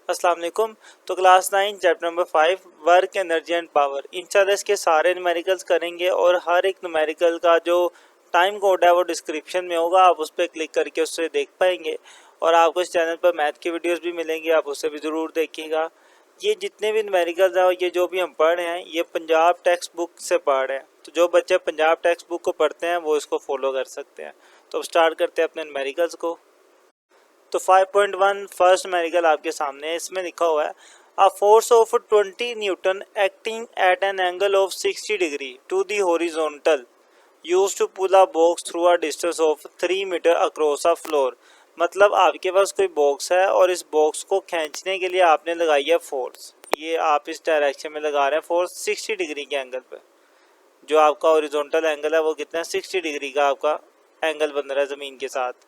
अस्सलाम वालेकुम। तो class 9 chapter number 5 work energy and power, इंशाल्लाह इसके सारे न्यूमेरिकल्स करेंगे और हर एक न्यूमेरिकल का जो टाइम कोड है वो डिस्क्रिप्शन में होगा, आप उस पर क्लिक करके उससे देख पाएंगे। और आपको इस चैनल पर मैथ की वीडियोस भी मिलेंगी, आप उससे भी ज़रूर देखिएगा। ये जितने भी न्यूमेरिकल्स हैं ये जो भी हम पढ़ रहे हैं ये पंजाब टेक्स्ट बुक से पढ़ रहे हैं, तो जो बच्चे पंजाब टेक्स्ट बुक को पढ़ते हैं वो इसको फॉलो कर सकते हैं। तो स्टार्ट करते हैं अपने न्यूमेरिकल्स को। तो 5.1 फर्स्ट न्यूमेरिकल आपके सामने है। इसमें लिखा हुआ है a force of 20 newton acting at an angle of 60 degree to the horizontal used to pull a box through a distance of 3 metre across a floor. मतलब आपके पास कोई बॉक्स है और इस बॉक्स को खींचने के लिए आपने लगाई है फोर्स। ये आप इस डायरेक्शन में लगा रहे हैं फोर्स 60 डिग्री के एंगल पे। जो आपका हॉरिजॉन्टल एंगल है वो कितना है, 60 डिग्री का आपका एंगल बन रहा है ज़मीन के साथ।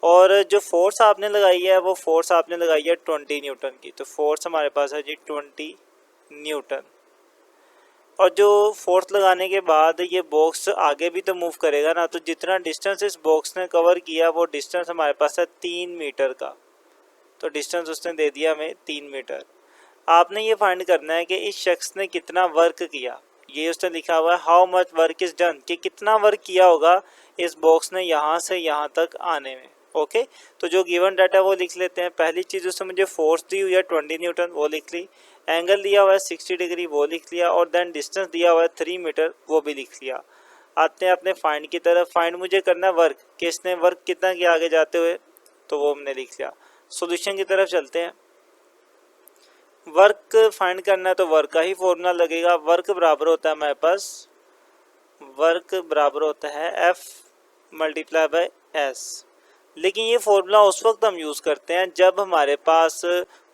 और जो फोर्स आपने लगाई है वो फोर्स आपने लगाई है 20 न्यूटन की। तो फोर्स हमारे पास है जी 20 न्यूटन। और जो फोर्स लगाने के बाद ये बॉक्स आगे भी तो मूव करेगा ना, तो जितना डिस्टेंस इस बॉक्स ने कवर किया वो डिस्टेंस हमारे पास है 3 मीटर का। तो डिस्टेंस उसने दे दिया हमें 3 मीटर। आपने ये फाइंड करना है कि इस शख्स ने कितना वर्क किया। ये उसने लिखा हुआ है how much work is done, कि कितना वर्क किया होगा इस बॉक्स ने यहाँ से यहाँ तक आने में। ओके, तो जो गिवन डाटा वो लिख लेते हैं। पहली चीज़ उसने मुझे फोर्स दी हुई है 20 न्यूटन, वो लिख ली। एंगल दिया हुआ है 60 डिग्री, वो लिख लिया। और देन डिस्टेंस दिया हुआ है 3 मीटर, वो भी लिख लिया। आते हैं अपने फाइंड की तरफ। फाइंड मुझे करना है वर्क, कि इसने वर्क कितना किया आगे जाते हुए, तो वो हमने लिख लिया। सॉल्यूशन की तरफ चलते हैं। वर्क फाइंड करना है तो वर्क का ही फॉर्मूला लगेगा। वर्क बराबर होता है हमारे पास, वर्क बराबर होता है एफ मल्टीप्लाई बाय एस। लेकिन ये फॉर्मूला उस वक्त हम यूज़ करते हैं जब हमारे पास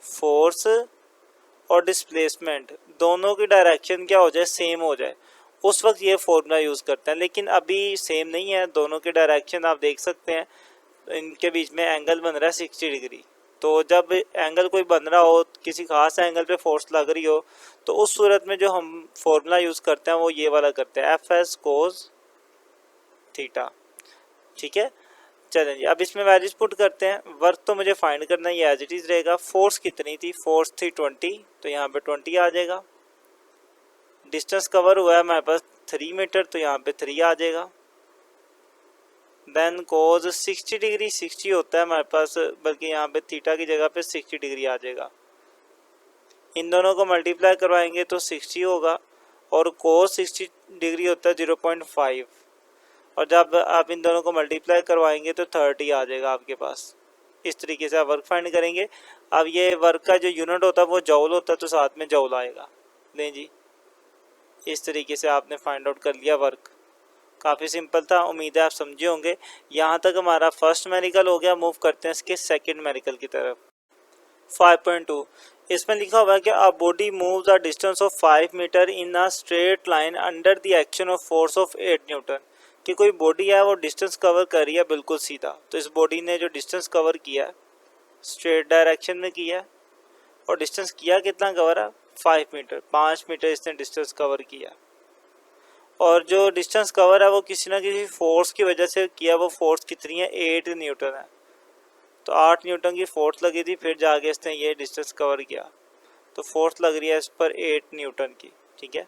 फोर्स और डिस्प्लेसमेंट दोनों की डायरेक्शन क्या हो जाए, सेम हो जाए, उस वक्त ये फॉर्मूला यूज़ करते हैं। लेकिन अभी सेम नहीं है, दोनों की डायरेक्शन आप देख सकते हैं, इनके बीच में एंगल बन रहा है 60 डिग्री। तो जब एंगल कोई बन रहा हो, किसी खास एंगल पे फोर्स लग रही हो, तो उस सूरत में जो हम फॉर्मूला यूज़ करते हैं वो ये वाला करते हैं, एफ एस कोस थीटा। ठीक है, चलें जी, अब इसमें वैल्यूज पुट करते हैं। वर्क तो मुझे फाइंड करना है, ये एज इट इज़ रहेगा। फोर्स कितनी थी, फोर्स थी 20, तो यहाँ पे 20 आ जाएगा। डिस्टेंस कवर हुआ है हमारे पास 3 मीटर, तो यहाँ पे 3 आ जाएगा। देन कोज 60 डिग्री 60 होता है हमारे पास, बल्कि यहाँ पे थीटा की जगह पे 60 डिग्री आ जाएगा। इन दोनों को मल्टीप्लाई करवाएंगे तो 60 होगा, और कोस 60 डिग्री होता है 0.5, और जब आप इन दोनों को मल्टीप्लाई करवाएंगे तो 30 आ जाएगा आपके पास। इस तरीके से आप वर्क फाइंड करेंगे। अब ये वर्क का जो यूनिट होता है वो जौल होता है, तो साथ में जौल आएगा। लें जी, इस तरीके से आपने फाइंड आउट कर लिया वर्क। काफ़ी सिंपल था, उम्मीद है आप समझे होंगे। यहाँ तक हमारा फर्स्ट न्यूमेरिकल हो गया। मूव करते हैं इसके सेकेंड न्यूमेरिकल की तरफ। 5.2, इसमें लिखा हुआ है कि a body moves a distance of 5 metre in a straight line under the action of force of 8 newton. कि कोई बॉडी है वो डिस्टेंस कवर कर रही है बिल्कुल सीधा, तो इस बॉडी ने जो डिस्टेंस कवर किया है स्ट्रेट डायरेक्शन में किया है, और डिस्टेंस किया कितना कवर है, 5 मीटर, 5 मीटर इसने डिस्टेंस कवर किया। और जो डिस्टेंस कवर है वो किसी ना किसी फोर्स की वजह से किया। वो फोर्स कितनी है, 8 न्यूटन है। तो 8 न्यूटन की फोर्स लगी थी, फिर जाके इसने ये डिस्टेंस कवर किया, तो फोर्स लग रही है इस पर 8 न्यूटन की। ठीक है,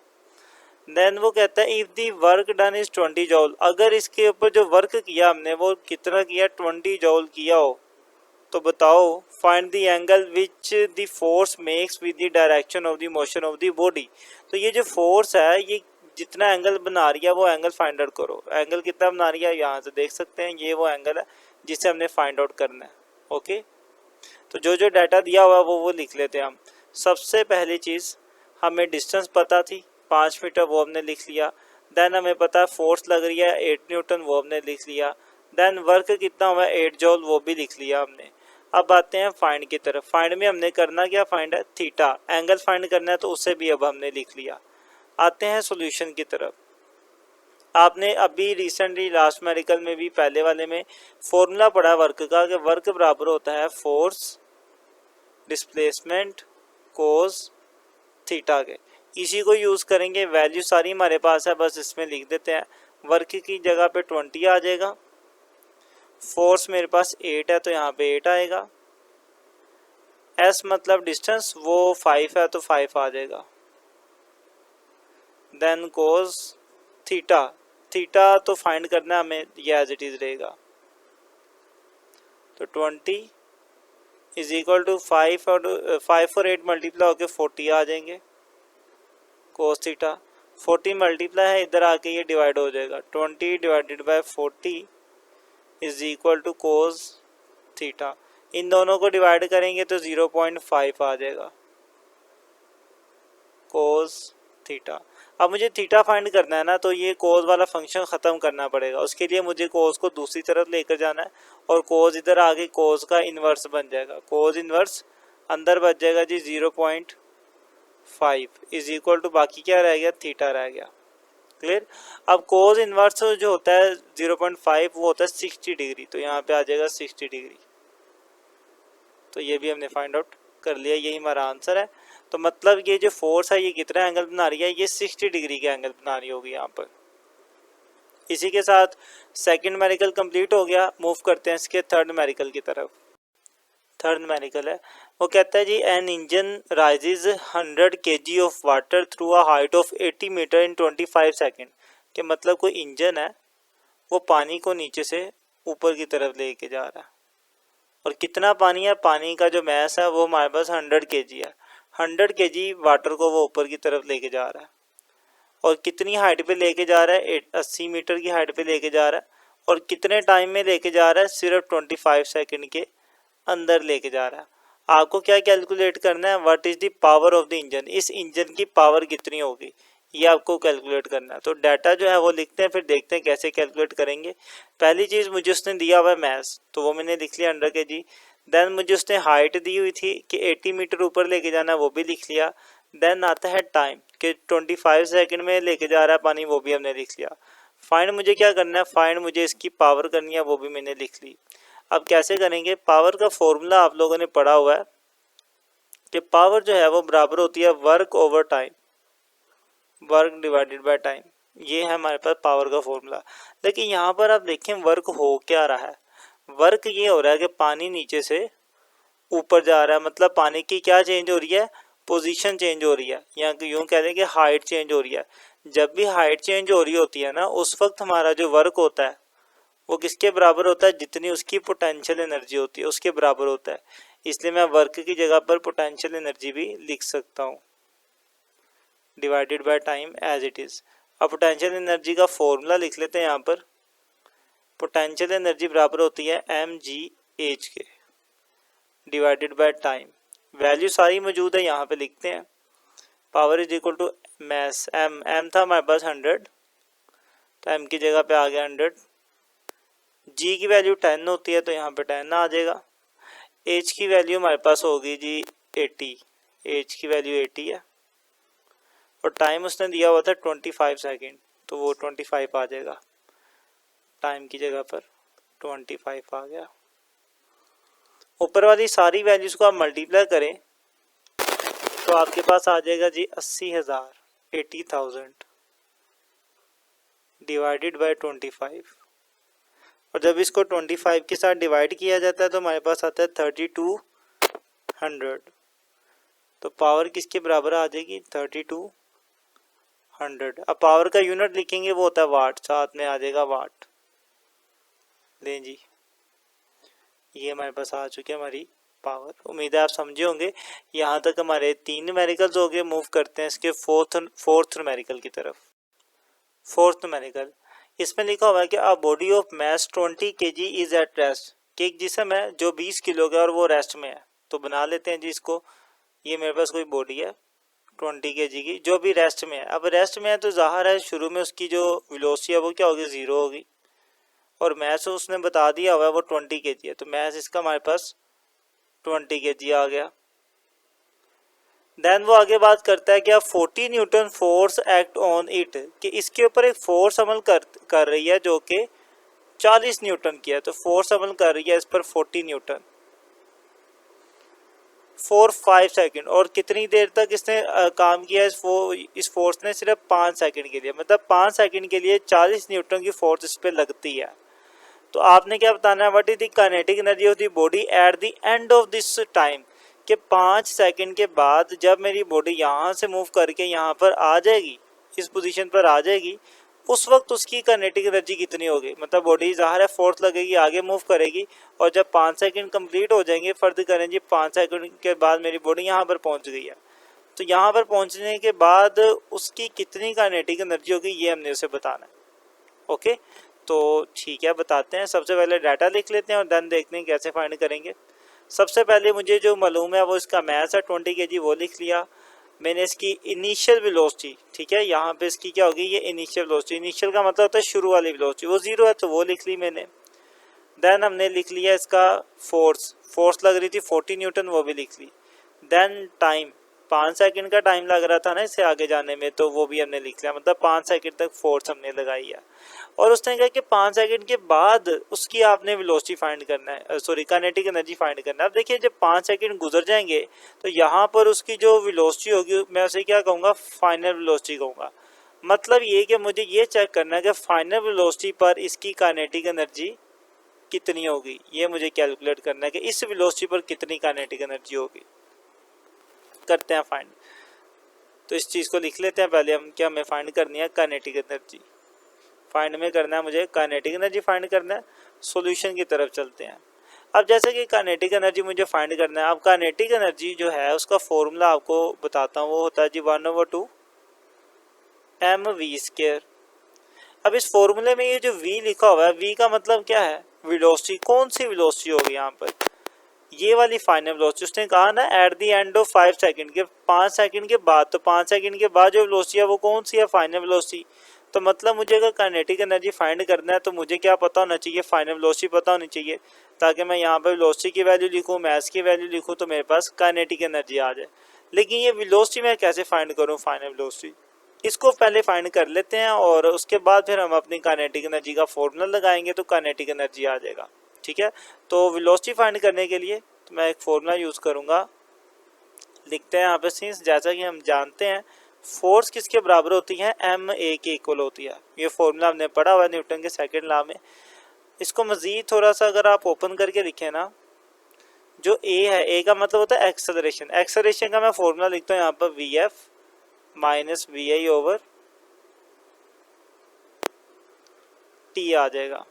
देन वो कहता है if the work done is 20 जॉल, अगर इसके ऊपर जो वर्क किया हमने वो कितना किया, 20 जॉल किया हो, तो बताओ find the angle which the force makes with the direction of the motion of the body. तो ये जो फोर्स है ये जितना एंगल बना रही है वो एंगल फाइंड आउट करो। एंगल कितना बना रही है, यहाँ से देख सकते हैं, ये वो एंगल है जिसे हमने फाइंड आउट करना है। ओके, तो जो जो डाटा दिया हुआ है वो लिख लेते हैं हम। सबसे पहली चीज़, हमें डिस्टेंस पता थी 5 मीटर, वो हमने लिख लिया। देन हमें पता है फोर्स लग रही है 8 न्यूटन, वो हमने लिख लिया। देन वर्क कितना हुआ है 8 जॉल, वो भी लिख लिया हमने। अब आते हैं फाइंड की तरफ। फाइंड में हमने करना क्या, फाइंड है थीटा, एंगल फाइंड करना है, तो उसे भी अब हमने लिख लिया। आते हैं सॉल्यूशन की तरफ। आपने अभी रिसेंटली लास्ट न्यूमेरिकल में भी पहले वाले में फॉर्मूला पढ़ा वर्क का, कि वर्क बराबर होता है फोर्स डिस्प्लेसमेंट कोस थीटा के। इसी को यूज़ करेंगे। वैल्यू सारी हमारे पास है, बस इसमें लिख देते हैं। वर्क की जगह पे 20 आ जाएगा। फोर्स मेरे पास 8 है, तो यहाँ पे 8 आएगा। एस मतलब डिस्टेंस, वो 5 है तो 5 आ जाएगा। देन कोस थीटा, थीटा तो फाइंड करना है हमें, ये एज इट इज रहेगा। तो 20 इज इक्वल टू 5 और 8 मल्टीप्लाई होकर 40 आ जाएंगे कोस थीटा। 40 मल्टीप्लाई है, इधर आके ये डिवाइड हो जाएगा। 20 divided by 40 is equal to cos theta. इन दोनों को डिवाइड करेंगे तो 0.5 आ जाएगा कोस थीटा। अब मुझे थीटा फाइंड करना है ना, तो ये कोस वाला फंक्शन ख़त्म करना पड़ेगा। उसके लिए मुझे कोस को दूसरी तरफ लेकर जाना है और कोस इधर आके कोस का इन्वर्स बन जाएगा। कोस इन्वर्स अंदर बच जाएगा जी 0.5 इज इक्वल टू, बाकी क्या रह गया, थीटा रह गया। क्लियर। अब कोस इन्वर्स जो होता है 0.5 वो होता है 60 डिग्री, तो यहाँ पे आ जाएगा 60 डिग्री। तो ये भी हमने फाइंड आउट कर लिया, यही हमारा आंसर है। तो मतलब ये जो फोर्स है ये कितना एंगल बना रही है, ये 60 डिग्री के एंगल बना रही होगी यहाँ पर। इसी के साथ सेकंड मेरिकल कंप्लीट हो गया। मूव करते हैं इसके थर्ड मेरिकल की तरफ। थर्ड मेरिकल है, वो कहता है जी an engine raises 100 kg of water through a height of 80 meter in 25 second. के मतलब कोई इंजन है वो पानी को नीचे से ऊपर की तरफ लेके जा रहा है। और कितना पानी है, पानी का जो मैस है वो हमारे पास 100 kg है। 100 kg वाटर को वो ऊपर की तरफ लेके जा रहा है। और कितनी हाइट पे लेके जा रहा है, 80 मीटर की हाइट पे लेके जा रहा है। और कितने टाइम में लेके जा रहा है, सिर्फ 25 सेकंड के अंदर लेके जा रहा है। आपको क्या कैलकुलेट करना है, what is the power of the engine, इस इंजन की पावर कितनी होगी, ये आपको कैलकुलेट करना है। तो डाटा जो है वो लिखते हैं, फिर देखते हैं कैसे कैलकुलेट करेंगे। पहली चीज़ मुझे उसने दिया हुआ है मैस, तो वो मैंने लिख लिया 100 kg। देन मुझे उसने हाइट दी हुई थी कि 80 मीटर ऊपर लेके जाना है, वो भी लिख लिया। देन आता है टाइम कि 25 सेकंड में लेके जा रहा है पानी, वो भी हमने लिख लिया। फाइंड मुझे क्या करना है, फाइंड मुझे इसकी पावर करनी है, वो भी मैंने लिख ली। अब कैसे करेंगे, पावर का फॉर्मूला आप लोगों ने पढ़ा हुआ है कि पावर जो है वो बराबर होती है work over time, work divided by time. ये है हमारे पास पावर का फॉर्मूला। लेकिन यहाँ पर आप देखें वर्क हो क्या रहा है, वर्क ये हो रहा है कि पानी नीचे से ऊपर जा रहा है। मतलब पानी की क्या चेंज हो रही है, पोजीशन चेंज हो रही है, या यूँ कह दें कि हाइट चेंज हो रही है। जब भी हाइट चेंज हो रही होती है ना, उस वक्त हमारा जो वर्क होता है वो किसके बराबर होता है, जितनी उसकी पोटेंशियल एनर्जी होती है उसके बराबर होता है। इसलिए मैं वर्क की जगह पर पोटेंशियल एनर्जी भी लिख सकता हूँ, divided by time as it is. अब पोटेंशियल एनर्जी का फॉर्मूला लिख लेते हैं यहाँ पर। पोटेंशियल एनर्जी बराबर होती है mgh के डिवाइडेड बाय टाइम। वैल्यू सारी मौजूद है, यहाँ पे लिखते हैं। Power is equal to mass, M था हमारे पास 100, तो एम की जगह पे आ गया 100। जी की वैल्यू 10 होती है, तो यहाँ पे 10 आ जाएगा। एच की वैल्यू हमारे पास होगी जी 80, एच की वैल्यू 80 है। और टाइम उसने दिया हुआ था 25 सेकेंड, तो वो 25 आ जाएगा। टाइम की जगह पर 25 आ गया। ऊपर वाली सारी वैल्यूज को आप मल्टीप्लाई करें तो आपके पास आ जाएगा जी 80,000, 80,000 डिवाइडेड बाय 25। और जब इसको 25 के साथ डिवाइड किया जाता है तो हमारे पास आता है 3200। तो पावर किसके बराबर आ जाएगी, 3200। अब पावर का यूनिट लिखेंगे वो होता है वाट, साथ में आ जाएगा वाट। लें जी, ये हमारे पास आ चुकी है हमारी पावर। उम्मीद है आप समझे होंगे। यहाँ तक हमारे 3 न्यूमेरिकल्स हो गए। मूव करते हैं इसके फोर्थ न्यूमेरिकल की तरफ। फोर्थ न्यूमेरिकल, इसमें लिखा हुआ है कि a body of mass 20 kg is at rest, कि एक जिस्म है जो 20 किलो का और वो रेस्ट में है। तो बना लेते हैं जी इसको। ये मेरे पास कोई बॉडी है 20 kg की जो भी रेस्ट में है। अब रेस्ट में है तो ज़ाहिर है शुरू में उसकी जो वेलोसिटी है वो क्या होगी, 0 होगी। और मैस उसने बता दिया हुआ है वो 20 kg है, तो मैस इसका हमारे पास 20 kg आ गया। देन वो आगे बात करता है कि 40 Newton force act on it, कि इसके ऊपर एक फोर्स अमल कर रही है जो कि 40 न्यूटन की है। तो फोर्स अमल कर रही है इस पर 40 न्यूटन फॉर 5 सेकंड। और कितनी देर तक इसने काम किया इस फोर्स ने, सिर्फ 5 सेकंड के लिए। मतलब 5 सेकंड के लिए 40 न्यूटन की फोर्स इस पर लगती है। तो आपने क्या बताना है, what is the kinetic energy of the body at the end of this time, कि 5 सेकंड के बाद जब मेरी बॉडी यहाँ से मूव करके यहाँ पर आ जाएगी, इस पोजीशन पर आ जाएगी, उस वक्त उसकी काइनेटिक एनर्जी कितनी होगी। मतलब बॉडी ज़ाहिर है फोर्स लगेगी, आगे मूव करेगी, और जब 5 सेकंड कंप्लीट हो जाएंगे, फर्ज करें जी 5 सेकंड के बाद मेरी बॉडी यहाँ पर पहुँच गई है, तो यहाँ पर पहुँचने के बाद उसकी कितनी काइनेटिक एनर्जी होगी, ये हमने उसे बताना है। ओके, तो ठीक है, बताते हैं। सबसे पहले डाटा लिख लेते हैं और देन देखते हैं कैसे फाइंड करेंगे। सबसे पहले मुझे जो मालूम है वो इसका मैथ है 20 kg, वो लिख लिया मैंने। इसकी इनिशियल वेलोसिटी, ठीक है, यहाँ पे इसकी क्या होगी, ये इनिशियल वेलोसिटी। इनिशियल का मतलब होता है शुरू वाली वेलोसिटी, वो 0 है तो वो लिख ली मैंने। देन हमने लिख लिया इसका फोर्स लग रही थी 40 न्यूटन, वो भी लिख ली। देन टाइम, 5 सेकंड का टाइम लग रहा था ना इससे आगे जाने में, तो वो भी हमने लिख लिया, मतलब 5 सेकंड तक फोर्स हमने लगाई है। और उसने कहा कि 5 सेकंड के बाद उसकी आपने वेलोसिटी फाइंड करना है, सॉरी काइनेटिक एनर्जी फाइंड करना है। अब देखिए जब 5 सेकंड गुजर जाएंगे तो यहाँ पर उसकी जो वेलोसिटी होगी, मैं उसे क्या कहूँगा, फाइनल वेलोसिटी कहूँगा। मतलब ये कि मुझे ये चेक करना है कि फाइनल वेलोसिटी पर इसकी काइनेटिक एनर्जी कितनी होगी, ये मुझे कैलकुलेट करना है कि इस वेलोसिटी पर कितनी काइनेटिक एनर्जी होगी। करते हैं फाइंड। तो इस चीज़ को लिख लेते हैं पहले हम, क्या हमें फाइंड करनी है काइनेटिक एनर्जी। फाइंड में करना है मुझे काइनेटिक एनर्जी फाइंड करना है। सॉल्यूशन की तरफ चलते हैं। अब जैसे कि काइनेटिक एनर्जी मुझे फाइंड करना है, अब काइनेटिक एनर्जी जो है उसका फॉर्मूला आपको बताता हूँ, वो होता है जी 1/2 mv²। अब इस फॉर्मूले में ये जो v लिखा हुआ है, v का मतलब क्या है, वेलोसिटी। कौन सी वेलोसिटी होगी यहाँ पर, ये वाली फाइनल वेलोसिटी। उसने कहा ना at the end of 5 second के, 5 सेकंड के बाद, तो 5 सेकंड के बाद जो वेलोसिटी है वो कौन सी है, फाइनल वेलोसिटी। तो मतलब मुझे अगर काइनेटिक एनर्जी फाइंड करना है तो मुझे क्या पता होना चाहिए, फाइनल वेलोसिटी पता होनी चाहिए, ताकि मैं यहाँ पर वेलोसिटी की वैल्यू लिखूँ, मास की वैल्यू लिखूँ, तो मेरे पास काइनेटिक एनर्जी आ जाए। लेकिन ये वेलोसिटी मैं कैसे फाइंड करूँ, फाइनल वेलोसिटी, इसको पहले फाइंड कर लेते हैं और उसके बाद फिर हम अपनी काइनेटिक एनर्जी का फॉर्मूला लगाएंगे तो काइनेटिक एनर्जी आ जाएगा। ठीक है, तो वेलोसिटी फाइंड करने के लिए तो मैं एक फॉर्मूला यूज़ करूँगा। लिखते हैं यहाँ पे, सिंस जैसा कि हम जानते हैं फोर्स किसके बराबर होती है, ma के इक्वल होती है। ये फॉर्मूला हमने पढ़ा हुआ है न्यूटन के सेकंड लॉ में। इसको मज़ीद थोड़ा सा अगर आप ओपन करके लिखें ना, जो a है, a का मतलब होता है एक्सेलरेशन। एक्सेलरेशन का मैं फॉर्मूला लिखता हूँ यहाँ पर vf minus vi over t आ जाएगा।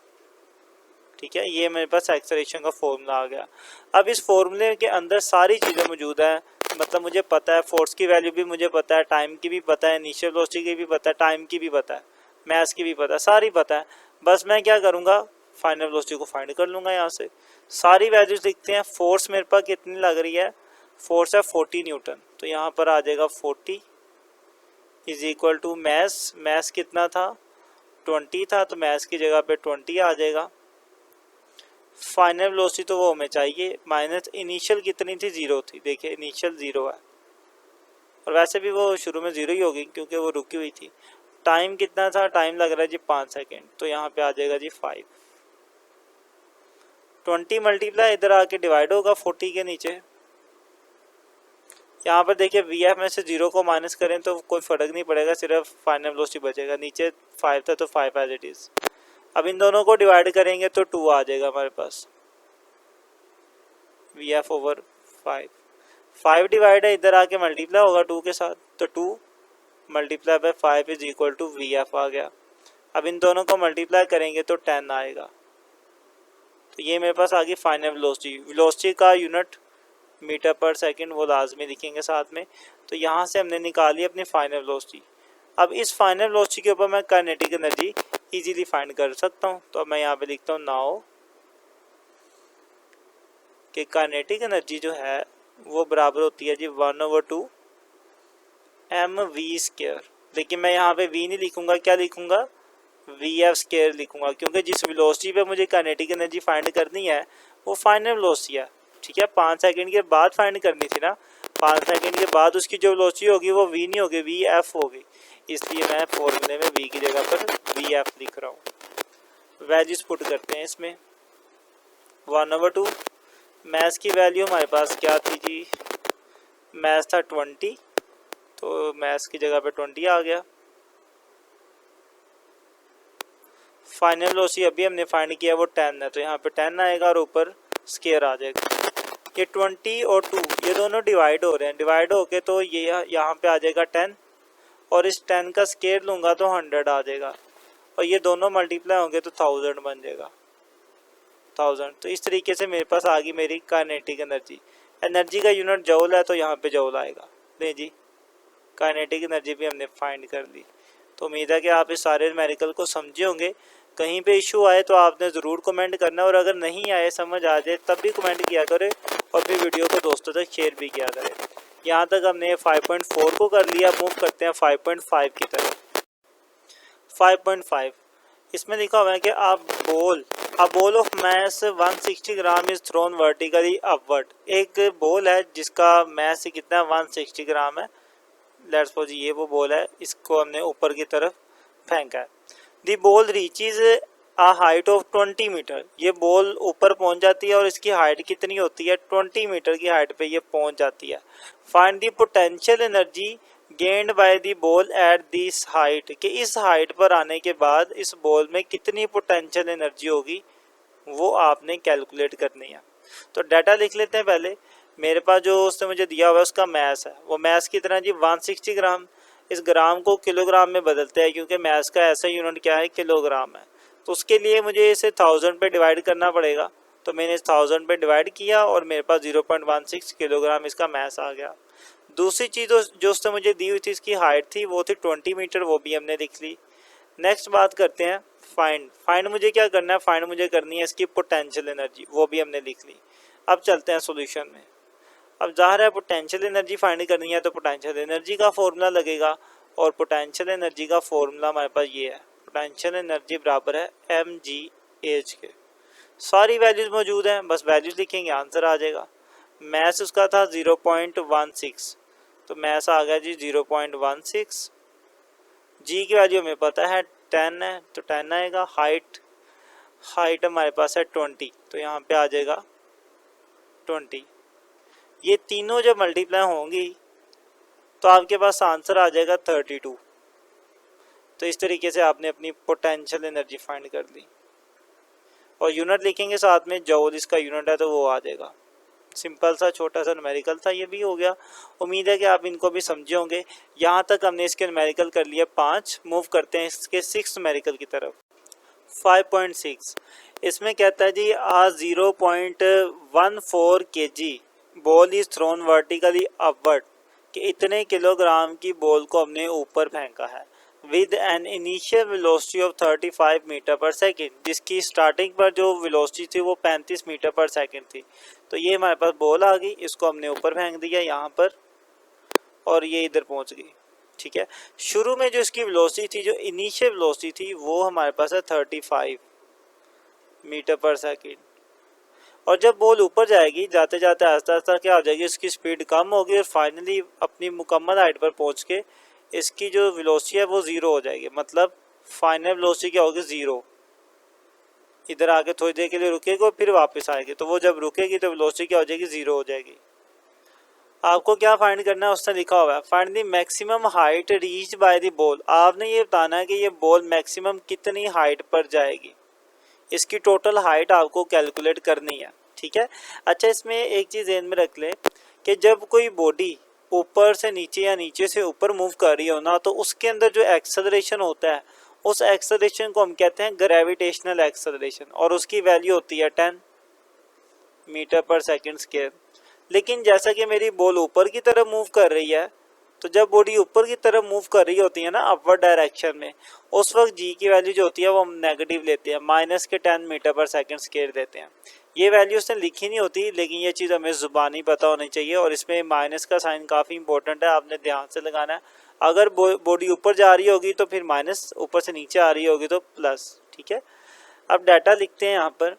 ठीक है, ये मेरे पास एक्सेलरेशन का फॉर्मूला आ गया। अब इस फॉर्मूले के अंदर सारी चीज़ें मौजूद हैं, मतलब मुझे पता है फोर्स की वैल्यू भी मुझे पता है, टाइम की भी पता है, इनिशियल वेलोसिटी की भी पता है, टाइम की भी पता है, मास की भी पता है, सारी पता है। बस मैं क्या करूँगा, फाइनल वेलोसिटी को फाइंड कर लूँगा। यहाँ से सारी वैल्यूज लिखते हैं। फोर्स मेरे पास कितनी लग रही है, फोर्स है 40 न्यूटन, तो यहाँ पर आ जाएगा 40 इज इक्वल टू मास। मास कितना था, 20 था, तो मास की जगह पे 20 आ जाएगा। फाइनल वेलोसिटी तो वो हमें चाहिए, माइनस इनिशियल कितनी थी, 0 थी। देखिए इनिशियल 0 है, और वैसे भी वो शुरू में 0 ही होगी क्योंकि वो रुकी हुई थी। टाइम कितना था, टाइम लग रहा है जी 5 सेकेंड, तो यहाँ पे आ जाएगा जी 5। 20 मल्टीप्लाई इधर आके डिवाइड होगा 40 के नीचे। यहाँ पर देखिए वी एफ में से 0 को माइनस करें तो कोई फ़र्क नहीं पड़ेगा, सिर्फ फाइनल वेलोसिटी बचेगा। नीचे 5 था तो 5 एज इट इज़। अब इन दोनों को डिवाइड करेंगे तो 2 आ जाएगा हमारे पास, वी एफ ओवर 5। 5 डिवाइड है, इधर आके मल्टीप्लाई होगा 2 के साथ, तो 2 multiply by 5 is equal to V F आ गया। अब इन दोनों को मल्टीप्लाई करेंगे तो 10 आएगा। तो ये मेरे पास आ गई फाइनल वेलोसिटी। वेलोसिटी का यूनिट मीटर पर सेकंड वो लाजमी लिखेंगे साथ में। तो यहाँ से हमने निकाली अपनी फाइनल वेलोसिटी। अब इस फाइनल वेलोसिटी के ऊपर मैं काइनेटिक एनर्जी इजीली फाइंड कर सकता हूँ। तो अब मैं यहाँ पे लिखता हूँ नाउ कि काइनेटिक एनर्जी जो है वो बराबर होती है जी 1/2 mv²। लेकिन मैं यहाँ पे v नहीं लिखूंगा, क्या लिखूंगा, vf² लिखूंगा, क्योंकि जिस वेलोसिटी पे मुझे काइनेटिक एनर्जी फाइंड करनी है वो फाइनल वेलोसिटी है। ठीक है, 5 सेकंड के बाद फाइंड करनी थी ना, 5 सेकंड के बाद उसकी जो वेलोसिटी होगी वो v नहीं होगी, vf होगी। इसलिए मैं फॉर्मूले में v की जगह पर vf लिख रहा हूँ। वैल्यूज पुट करते हैं इसमें। 1/2 मास की वैल्यू हमारे पास क्या थी जी, मास था 20, तो मास की जगह पे 20 आ गया। फाइनल वेलोसिटी अभी हमने फाइंड किया वो 10 है, तो यहाँ पे 10 आएगा और ऊपर स्केयर आ जाएगा। ये 20 और 2 ये दोनों डिवाइड हो रहे हैं, डिवाइड होके तो ये यहाँ पे आ जाएगा 10 और इस 10 का स्केयर लूँगा तो 100 आ जाएगा और ये दोनों मल्टीप्लाई होंगे तो 1000 बन जाएगा, 1000। तो इस तरीके से मेरे पास आ गई मेरी काइनेटिक एनर्जी। एनर्जी का यूनिट जौल है तो यहाँ पे जौल आएगा। नहीं जी, काइनेटिक एनर्जी भी हमने फाइंड कर ली। तो उम्मीद है कि आप इस सारे न्यूमेरिकल को समझे होंगे। कहीं पे इशू आए तो आपने ज़रूर कमेंट करना और अगर नहीं आए, समझ आ जाए, तब भी कमेंट किया करें और फिर वीडियो को दोस्तों तक शेयर भी किया करें। यहाँ तक हमने 5.4 को कर लिया, मूव करते हैं 5.5 की तरफ। 5.5 इसमें लिखा हुआ है कि a ball of mass 160 gram is thrown vertically upward. एक बॉल है जिसका मैस कितना है, 160 ग्राम है। लेट्स सपोज ये वो बॉल है, इसको हमने ऊपर की तरफ फेंका है। The ball reaches a height of 20 metre. ये बॉल ऊपर पहुंच जाती है और इसकी हाइट कितनी होती है, 20 मीटर की हाइट पे ये पहुंच जाती है। Find the potential energy gained by the ball at this height, कि इस हाइट पर आने के बाद इस बॉल में कितनी पोटेंशियल एनर्जी होगी वो आपने कैलकुलेट करनी है। तो डाटा लिख लेते हैं पहले। मेरे पास जो उसने मुझे दिया हुआ है उसका मैस है, वो मैस कितना जी 160 ग्राम। इस ग्राम को किलोग्राम में बदलते हैं क्योंकि मैस का ऐसा यूनिट क्या है, किलोग्राम है। तो उसके लिए मुझे इसे 1000 पे डिवाइड करना पड़ेगा। तो मैंने इस 1000 पे डिवाइड किया और मेरे पास 0.16 किलोग्राम इसका मैस आ गया। दूसरी चीज़ जो उसने मुझे दी हुई थी, इसकी हाइट थी, वो थी 20 मीटर, वो भी हमने लिख ली। नेक्स्ट बात करते हैं फाइंड मुझे क्या करना है, फाइंड मुझे करनी है इसकी पोटेंशियल एनर्जी, वो भी हमने लिख ली। अब चलते हैं सॉल्यूशन में। अब ज़ाहिर है पोटेंशियल एनर्जी फाइंड करनी है तो पोटेंशियल एनर्जी का फॉर्मूला लगेगा और पोटेंशियल एनर्जी का फॉर्मूला हमारे पास ये है, पोटेंशियल एनर्जी बराबर है mgh के। सारी वैल्यूज़ मौजूद हैं, बस वैल्यूज़ लिखेंगे आंसर आ जाएगा। मैस उसका था 0.16, तो मैस आ गया जी 0.16। जी की वैल्यू हमें पता है 10 है तो 10 आएगा। हाइट हमारे पास है 20, तो यहाँ पे आ जाएगा 20। ये तीनों जब मल्टीप्लाई होंगी तो आपके पास आंसर आ जाएगा 32। तो इस तरीके से आपने अपनी पोटेंशियल एनर्जी फाइंड कर ली और यूनिट लिखेंगे साथ में, जौल इसका यूनिट है तो वो आ जाएगा। सिंपल सा छोटा सा न्यूमेरिकल था, ये भी हो गया। उम्मीद है कि आप इनको भी समझे होंगे। यहाँ तक हमने इसके न्यूमेरिकल कर लिए 5। मूव करते हैं इसके 6 न्यूमेरिकल की तरफ। 5.6 इसमें कहता है जी आ 0.14 kg ball is thrown vertically upward, कि इतने किलोग्राम की बॉल को हमने ऊपर फेंका है with an initial velocity of 35 metre per second, जिसकी स्टार्टिंग पर जो वेलोसिटी थी वो 35 मीटर पर सेकेंड थी। तो ये हमारे पास बॉल आ गई, इसको हमने ऊपर फेंक दिया यहाँ पर और ये इधर पहुँच गई। ठीक है, शुरू में जो इसकी वेलोसिटी थी, जो इनिशियल वेलोसिटी थी, वो हमारे पास है 35 मीटर पर सेकेंड। और जब बॉल ऊपर जाएगी, जाते जाते आस्ते आस्ते क्या हो जाएगी, इसकी स्पीड कम होगी और फाइनली अपनी मुकम्मल हाइट पर पहुंच के इसकी जो वेलोसिटी है वो ज़ीरो हो जाएगी। मतलब फाइनल वेलोसिटी क्या होगी, ज़ीरो। इधर आके थोड़ी देर के लिए रुकेगी और फिर वापस आएगी, तो वो जब रुकेगी तो वेलोसिटी क्या हो जाएगी, ज़ीरो हो जाएगी। आपको क्या फाइंड करना है, उसने लिखा हुआ है find the maximum height reached by the ball. आपने ये बताना है कि ये बॉल मैक्सिमम कितनी हाइट पर जाएगी, इसकी टोटल हाइट आपको कैलकुलेट करनी है। ठीक है, अच्छा इसमें एक चीज़ ध्यान में रख लें कि जब कोई बॉडी ऊपर से नीचे या नीचे से ऊपर मूव कर रही हो ना, तो उसके अंदर जो एक्सेलरेशन होता है, उस एक्सेलरेशन को हम कहते हैं ग्रेविटेशनल एक्सेलरेशन और उसकी वैल्यू होती है 10 मीटर पर सेकेंड स्क्वायर। लेकिन जैसा कि मेरी बॉल ऊपर की तरफ मूव कर रही है, तो जब बॉडी ऊपर की तरफ मूव कर रही होती है ना अपवर्ड डायरेक्शन में, उस वक्त जी की वैल्यू जो होती है वो हम नेगेटिव लेते हैं, माइनस के 10 मीटर पर सेकेंड स्क्वायर देते हैं। ये वैल्यू उसने लिखी नहीं होती, लेकिन ये चीज़ हमें ज़ुबानी पता होनी चाहिए और इसमें माइनस का साइन काफ़ी इंपॉर्टेंट है, आपने ध्यान से लगाना है। अगर बॉडी ऊपर जा रही होगी तो फिर माइनस, ऊपर से नीचे आ रही होगी तो प्लस। ठीक है, अब डाटा लिखते हैं। यहाँ पर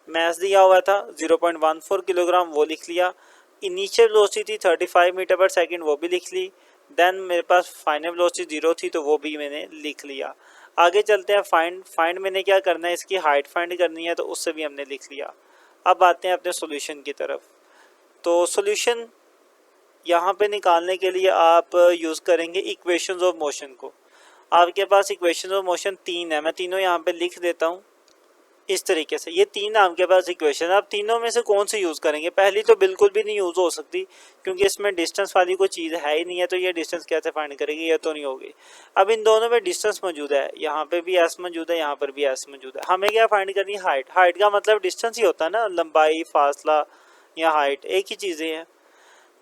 मैस दिया हुआ था 0.14 किलोग्राम, वो लिख लिया। इनिशियल वेलोसिटी थी 35 मीटर पर सेकंड, वो भी लिख ली। देन मेरे पास फाइनल वेलोसिटी 0 थी, तो वो भी मैंने लिख लिया। आगे चलते हैं फाइंड मैंने क्या करना है, इसकी हाइट फाइंड करनी है, तो उससे भी हमने लिख लिया। अब आते हैं अपने सॉल्यूशन की तरफ। तो सॉल्यूशन यहाँ पे निकालने के लिए आप यूज़ करेंगे इक्वेशंस ऑफ मोशन को। आपके पास इक्वेशंस ऑफ मोशन 3 है, मैं तीनों यहाँ पे लिख देता हूँ। इस तरीके से ये तीन आपके पास इक्वेशन है। अब तीनों में से कौन सी यूज़ करेंगे? पहली तो बिल्कुल भी नहीं यूज़ हो सकती क्योंकि इसमें डिस्टेंस वाली कोई चीज़ है ही नहीं है, तो ये डिस्टेंस कैसे फाइंड करेगी? ये तो नहीं होगी। अब इन दोनों में डिस्टेंस मौजूद है, यहाँ पे भी एस मौजूद है, यहाँ पर भी एस मौजूद है। हमें क्या फाइंड करनी है? हाइट। हाइट का मतलब डिस्टेंस ही होता है ना, लंबाई, फासला या हाइट एक ही चीज़ें हैं।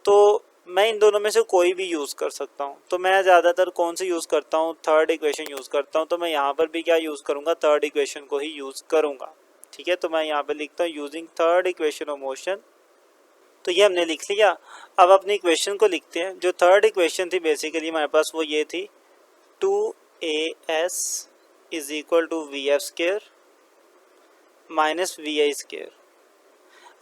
तो मैं इन दोनों में से कोई भी यूज़ कर सकता हूँ। तो मैं ज़्यादातर कौन सी यूज़ करता हूँ? थर्ड इक्वेशन यूज़ करता हूँ। तो मैं यहाँ पर भी क्या यूज़ करूँगा? थर्ड इक्वेशन को ही यूज़ करूँगा। ठीक है, तो मैं यहाँ पे लिखता हूँ using third equation of motion. तो ये हमने लिख लिया। अब अपनी इक्वेशन को लिखते हैं। जो थर्ड इक्वेशन थी बेसिकली हमारे पास वो ये थी, 2as is equal to V F square minus V I square.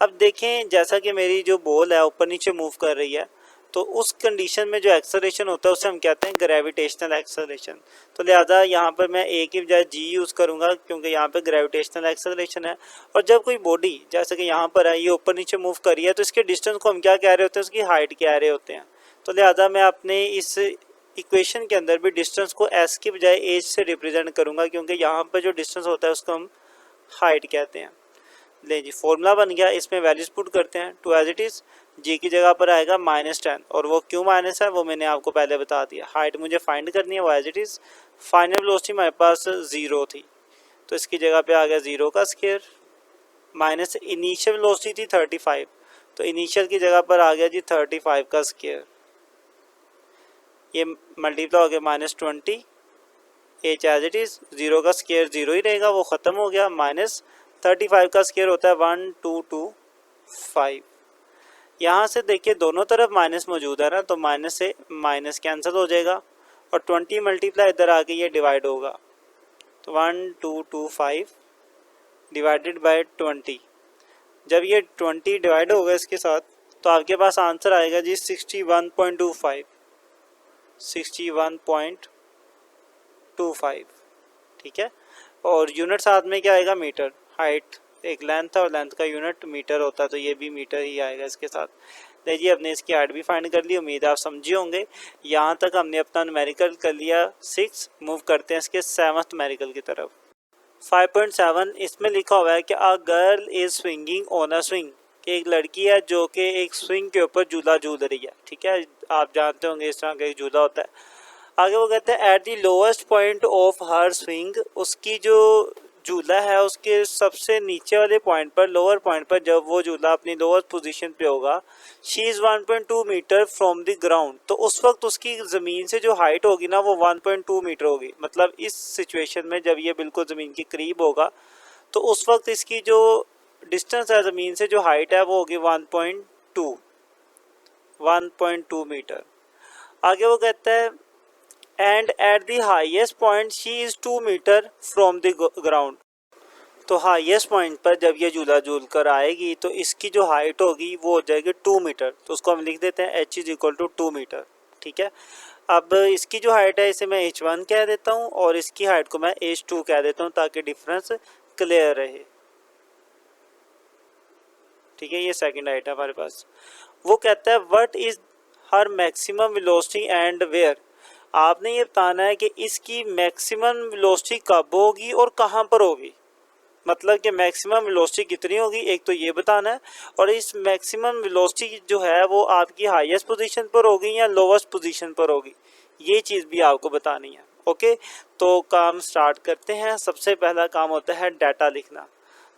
अब देखें, जैसा कि मेरी जो बॉल है ऊपर नीचे मूव कर रही है, तो उस कंडीशन में जो एक्सेलरेशन होता है उसे हम कहते हैं ग्रेविटेशनल एक्सेलरेशन। तो लिहाजा यहाँ पर मैं ए की बजाय जी यूज़ करूँगा क्योंकि यहाँ पे ग्रेविटेशनल एक्सेलरेशन है। और जब कोई बॉडी जैसे कि यहाँ पर है, ये ऊपर नीचे मूव कर रही है, तो इसके डिस्टेंस को हम क्या कह रहे होते हैं? उसकी हाइट कह रहे होते हैं। तो लिहाजा मैं अपने इस इक्वेशन के अंदर भी डिस्टेंस को एस की बजाय एज से रिप्रेजेंट करूँगा क्योंकि यहाँ पर जो डिस्टेंस होता है उसको हम हाइट कहते हैं। ले जी, फॉर्मूला बन गया। इसमें वैल्यूज पुट करते हैं। टू एज इट इज़ जी की जगह पर आएगा -10, और वो क्यों माइनस है वो मैंने आपको पहले बता दिया। हाइट मुझे फाइंड करनी है, वो as it is. Final velocity हमारे पास 0 थी, तो इसकी जगह पे आ गया 0 का स्क्वायर, माइनस इनिशियल वेलोसिटी थी 35, तो इनिशियल की जगह पर आ गया जी 35 का स्क्वायर। ये मल्टीप्लाई हो गया -20, एच एज इट इज़। 0 का स्क्वायर 0 ही रहेगा, वो ख़त्म हो गया। माइनस 35 का स्क्वायर होता है 1225। यहाँ से देखिए दोनों तरफ माइनस मौजूद है ना, तो माइनस से माइनस कैंसिल हो जाएगा और 20 मल्टीप्लाई इधर आके ये डिवाइड होगा, तो 1225 डिवाइडेड बाय 20। जब ये 20 डिवाइड होगा इसके साथ, तो आपके पास आंसर आएगा जी 61.25, 61.25। ठीक है, और यूनिट साथ में क्या आएगा? मीटर। हाइट एक लेंथ है और लेंथ का यूनिट मीटर होता है, तो ये भी मीटर ही आएगा इसके साथ। देखिए हमने इसकी हाइट भी फाइंड कर ली। उम्मीद है आप समझे होंगे। यहाँ तक हमने अपना न्यूमेरिकल कर लिया 6। मूव करते हैं इसके 7th न्यूमेरिकल की तरफ। 5.7 इसमें लिखा हुआ है कि a girl is swinging on a swing, कि एक लड़की है जो कि एक स्विंग के ऊपर झूला झूल रही है। ठीक है, आप जानते होंगे इस तरह का एक झूला होता है। आगे वो कहते हैं at the lowest point of her swing, उसकी जो झूला है उसके सबसे नीचे वाले पॉइंट पर, लोअर पॉइंट पर, जब वो झूला अपनी लोअर पोजीशन पे होगा, she is 1.2 metre from the ground, तो उस वक्त उसकी ज़मीन से जो हाइट होगी ना वो 1.2 मीटर होगी। मतलब इस सिचुएशन में जब ये बिल्कुल ज़मीन के करीब होगा, तो उस वक्त इसकी जो डिस्टेंस है ज़मीन से, जो हाइट है वो होगी 1.2 मीटर। आगे वो कहता है and at the highest point she is 2 metre from the ground, तो हाईएस्ट पॉइंट पर जब ये झूला झूल कर आएगी तो इसकी जो हाइट होगी वो हो जाएगी 2 मीटर। तो उसको हम लिख देते हैं h is equal to 2 metre. ठीक है, अब इसकी जो हाइट है इसे मैं h1 कह देता हूँ और इसकी हाइट को मैं h2 कह देता हूँ ताकि डिफरेंस क्लियर रहे। ठीक है, ये सेकंड हाइट है हमारे पास। वो कहता है what is her maximum velocity and where, आपने ये बताना है कि इसकी मैक्सिमम वेलोसिटी कब होगी और कहाँ पर होगी। मतलब कि मैक्सिमम वेलोसिटी कितनी होगी एक तो ये बताना है, और इस मैक्सिमम वेलोसिटी जो है वो आपकी हाईएस्ट पोजीशन पर होगी या लोवेस्ट पोजीशन पर होगी, ये चीज़ भी आपको बतानी है। ओके, तो काम स्टार्ट करते हैं। सबसे पहला काम होता है डाटा लिखना।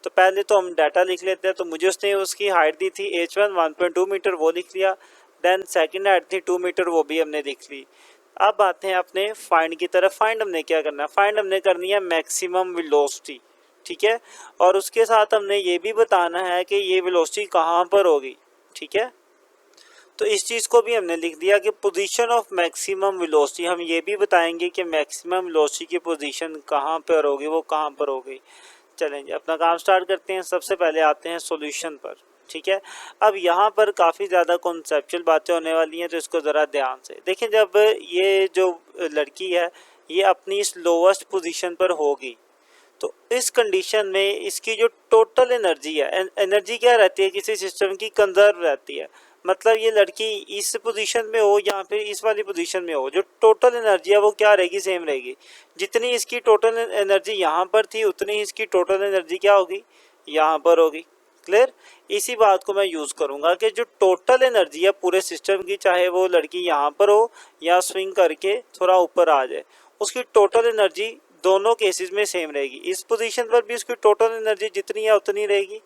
तो पहले तो हम डाटा लिख लेते हैं। तो मुझे उसने उसकी हाइट दी थी h1 1.2 मीटर, वो लिख लिया। देन सेकंड हाइट थी 2 मीटर, वो भी हमने लिख ली। अब आते हैं अपने फाइंड की तरफ। फाइंड हमने क्या करना है? फाइंड हमने करनी है मैक्सिमम वेलोसिटी। ठीक है, और उसके साथ हमने ये भी बताना है कि ये वेलोसिटी कहाँ पर होगी। ठीक है, तो इस चीज़ को भी हमने लिख दिया कि पोजीशन ऑफ मैक्सिमम वेलोसिटी। हम ये भी बताएंगे कि मैक्सिमम वेलोसिटी की पोजीशन कहाँ पर होगी, वो कहाँ पर होगी। चलेंगे अपना काम स्टार्ट करते हैं। सबसे पहले आते हैं सॉल्यूशन पर। ठीक है, अब यहाँ पर काफ़ी ज़्यादा कॉन्सेप्चुअल बातें होने वाली हैं, तो इसको ज़रा ध्यान से देखें। जब ये जो लड़की है ये अपनी इस लोवेस्ट पोजीशन पर होगी, तो इस कंडीशन में इसकी जो टोटल एनर्जी है, एनर्जी क्या रहती है किसी सिस्टम की? कंजर्व रहती है। मतलब ये लड़की इस पोजीशन में हो या फिर इस वाली पोजीशन में हो, जो टोटल एनर्जी है वो क्या रहेगी, सेम रहेगी। जितनी इसकी टोटल एनर्जी यहाँ पर थी उतनी इसकी टोटल एनर्जी क्या होगी, यहाँ पर होगी। क्लियर। इसी बात को मैं यूज़ करूँगा कि जो टोटल एनर्जी है पूरे सिस्टम की, चाहे वो लड़की यहाँ पर हो या स्विंग करके थोड़ा ऊपर आ जाए, उसकी टोटल एनर्जी दोनों केसेस में सेम रहेगी। इस पोजीशन पर भी उसकी टोटल एनर्जी जितनी है उतनी रहेगी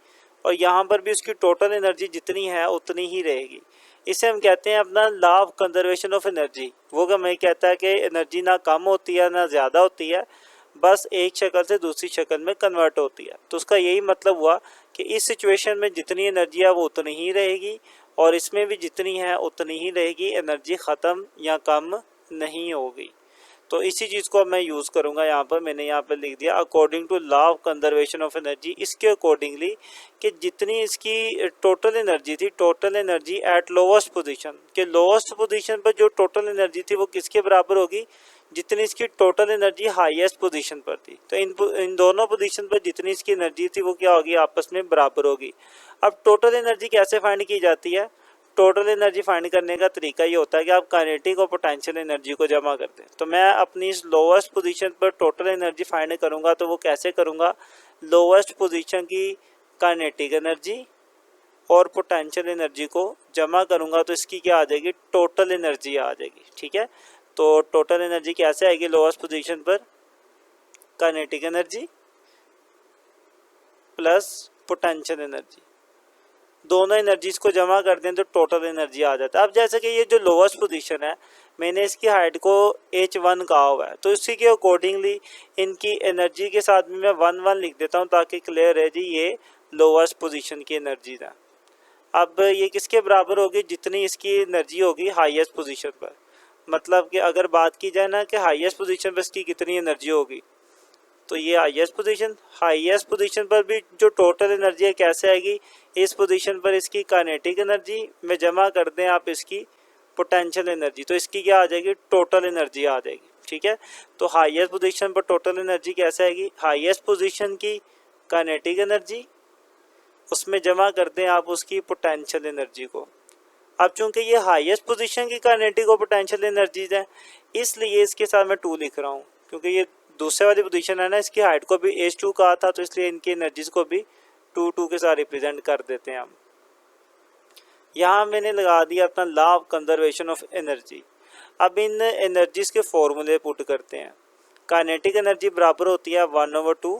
और यहाँ पर भी उसकी टोटल एनर्जी जितनी है उतनी ही रहेगी। इसे हम कहते हैं अपना law of conservation of energy. वो हमें कहता है कि एनर्जी ना कम होती है ना ज़्यादा होती है, बस एक शक्ल से दूसरी शक्ल में कन्वर्ट होती है। तो उसका यही मतलब हुआ कि इस सिचुएशन में जितनी एनर्जी है वो उतनी ही रहेगी और इसमें भी जितनी है उतनी ही रहेगी, एनर्जी ख़त्म या कम नहीं होगी। तो इसी चीज़ को मैं यूज़ करूँगा यहाँ पर। मैंने यहाँ पर लिख दिया according to law of conservation of energy, इसके अकॉर्डिंगली कि जितनी इसकी टोटल एनर्जी थी, total energy at lowest position, के लोवेस्ट पोजीशन पर जो टोटल एनर्जी थी वो किसके बराबर होगी, जितनी इसकी टोटल एनर्जी हाईएस्ट पोजीशन पर थी। तो इन दोनों पोजीशन पर जितनी इसकी एनर्जी थी वो क्या होगी, आपस में बराबर होगी। अब टोटल एनर्जी कैसे फाइंड की जाती है, टोटल एनर्जी फाइंड करने का तरीका ये होता है कि आप काइनेटिक और पोटेंशियल एनर्जी को जमा कर दें। तो मैं अपनी इस लोवेस्ट पोजीशन पर टोटल एनर्जी फाइंड करूंगा, तो वो कैसे करूंगा, लोवेस्ट पोजीशन की काइनेटिक एनर्जी और पोटेंशियल एनर्जी को जमा करूंगा, तो इसकी क्या आ जाएगी, टोटल एनर्जी आ जाएगी। ठीक है, तो टोटल एनर्जी कैसे आएगी, लोवेस्ट पोजीशन पर kinetic energy plus potential energy, दोनों एनर्जीज को जमा कर दें तो टोटल एनर्जी आ जाता है। अब जैसे कि ये जो लोवेस्ट पोजीशन है, मैंने इसकी हाइट को h1 कहा हुआ है, तो इसी के अकॉर्डिंगली इनकी एनर्जी के साथ भी मैं 1 लिख देता हूँ ताकि क्लियर है जी ये लोवेस्ट पोजीशन की एनर्जी है। अब ये किसके बराबर होगी, जितनी इसकी एनर्जी होगी हाईएस्ट पोजीशन पर। मतलब कि अगर बात की जाए ना कि हाईएस्ट पोजीशन पर इसकी कितनी एनर्जी होगी, तो ये हाईएस्ट पोजीशन पर भी जो टोटल एनर्जी है कैसे आएगी, इस पोजीशन पर इसकी काइनेटिक एनर्जी में जमा कर दें आप इसकी पोटेंशियल एनर्जी, तो इसकी क्या आ जाएगी, टोटल एनर्जी आ जाएगी। ठीक है, तो हाईएस्ट पोजीशन पर टोटल एनर्जी कैसे आएगी, हाईएस्ट पोजीशन की काइनेटिक एनर्जी उसमें जमा कर दें आप उसकी पोटेंशियल एनर्जी को। अब चूंकि ये हाईएस्ट पोजीशन की काइनेटिक और पोटेंशियल एनर्जीज है, इसलिए इसके साथ मैं 2 लिख रहा हूँ, क्योंकि ये दूसरे वाली पोजीशन है ना, इसकी हाइट को भी h2 कहा था, तो इसलिए इनकी एनर्जीज को भी 2 के साथ रिप्रेजेंट कर देते हैं हम। यहाँ मैंने लगा दिया अपना law of conservation of energy. अब इन एनर्जीज के फॉर्मूले पुट करते हैं। काइनेटिक एनर्जी बराबर होती है 1/2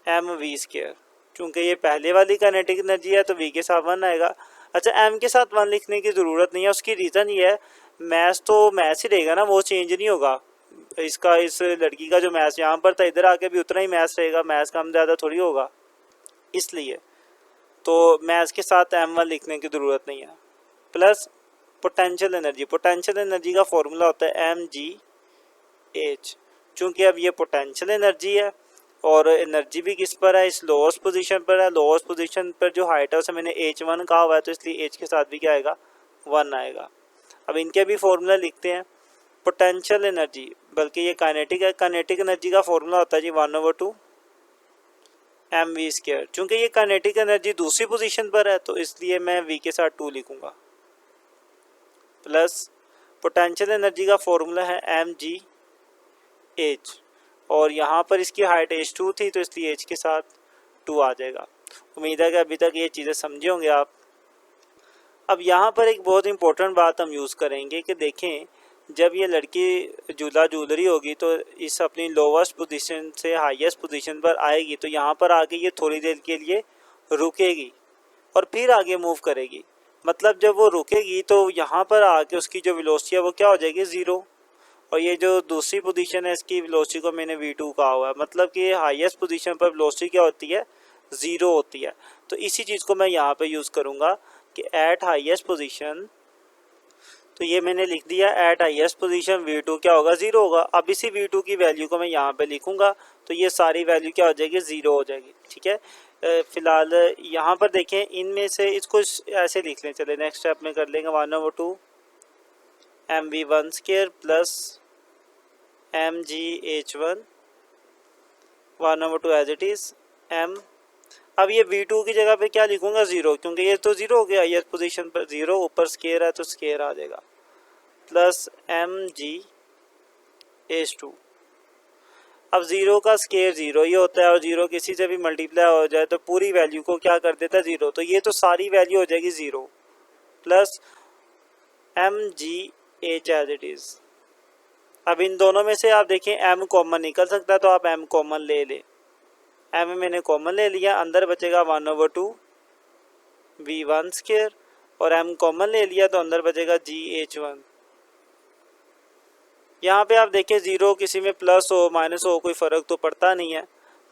mv²। चूँकि ये पहले वाली काइनेटिक एनर्जी है तो v के साथ 1 आएगा। अच्छा, m के साथ 1 लिखने की ज़रूरत नहीं है, उसकी रीज़न ये है, मैथ्स तो मैथ्स ही रहेगा ना, वो चेंज नहीं होगा। इसका, इस लड़की का जो मैथ्स यहाँ पर था इधर आके भी उतना ही मैथ्स रहेगा, मैथ्स कम ज़्यादा थोड़ी होगा, इसलिए तो मैथ्स के साथ m1 लिखने की ज़रूरत नहीं है। प्लस पोटेंशियल एनर्जी का फॉर्मूला होता है mgh। चूँकि अब ये पोटेंशियल एनर्जी है और एनर्जी भी किस पर है, इस लोवेस्ट पोजीशन पर है। लोवेस्ट पोजीशन पर जो हाइट है उसे मैंने h1 कहा हुआ है, तो इसलिए h के साथ भी क्या आएगा, 1 आएगा। अब इनके भी फॉर्मूला लिखते हैं। पोटेंशियल एनर्जी, बल्कि ये काइनेटिक है, काइनेटिक एनर्जी का फॉर्मूला होता है जी 1/2 mv²। चूँकि ये काइनेटिक एनर्जी दूसरी पोजीशन पर है तो इसलिए मैं v के साथ 2 लिखूँगा। प्लस पोटेंशियल एनर्जी का फॉर्मूला है mgh, और यहाँ पर इसकी हाइट h2 थी तो इसलिए h के साथ 2 आ जाएगा। उम्मीद है कि अभी तक ये चीज़ें समझे होंगे आप। अब यहाँ पर एक बहुत इंपॉर्टेंट बात हम यूज़ करेंगे कि देखें, जब ये लड़की झूला झूल रही होगी तो इस अपनी लोवेस्ट पोजीशन से हाईएस्ट पोजीशन पर आएगी, तो यहाँ पर आके ये थोड़ी देर के लिए रुकेगी और फिर आगे मूव करेगी। मतलब जब वो रुकेगी तो यहाँ पर आके उसकी जो वेलोसिटी है वो क्या हो जाएगी, 0। और ये जो दूसरी पोजीशन है इसकी वेलोसिटी को मैंने v2 कहा हुआ है, मतलब कि हाईएस्ट पोजीशन पर वेलोसिटी क्या होती है, 0 होती है। तो इसी चीज़ को मैं यहाँ पे यूज़ करूँगा कि एट हाईएस्ट पोजीशन, तो ये मैंने लिख दिया एट हाईएस्ट पोजीशन v2 क्या होगा, 0 होगा। अब इसी v2 की वैल्यू को मैं यहाँ पे लिखूँगा तो ये सारी वैल्यू क्या हो जाएगी, 0 हो जाएगी। ठीक है, फिलहाल यहाँ पर देखें, इनमें से इसको ऐसे लिख लें। चले नेक्स्ट स्टेप में कर लेंगे 1/2 mv1² plus mgh1 1/2 as it is m अब ये V2 की जगह पे क्या लिखूंगा 0, क्योंकि ये तो 0 हो गया, ये पोजीशन पर 0, ऊपर स्केयर है तो स्केयर आ जाएगा, प्लस mg/2। अब 0 का स्केयर 0 ही होता है और 0 किसी से भी मल्टीप्लाई हो जाए तो पूरी वैल्यू को क्या कर देता है 0, तो ये तो सारी वैल्यू हो जाएगी 0 plus mgh as it is. अब इन दोनों में से आप देखें m कॉमन निकल सकता है तो आप m कॉमन ले लें, m मैंने कॉमन ले लिया, अंदर बचेगा 1/2 v1 स्केयर और m कॉमन ले लिया तो अंदर बचेगा gh1। यहाँ पे आप देखें 0 किसी में प्लस हो माइनस हो कोई फ़र्क तो पड़ता नहीं है,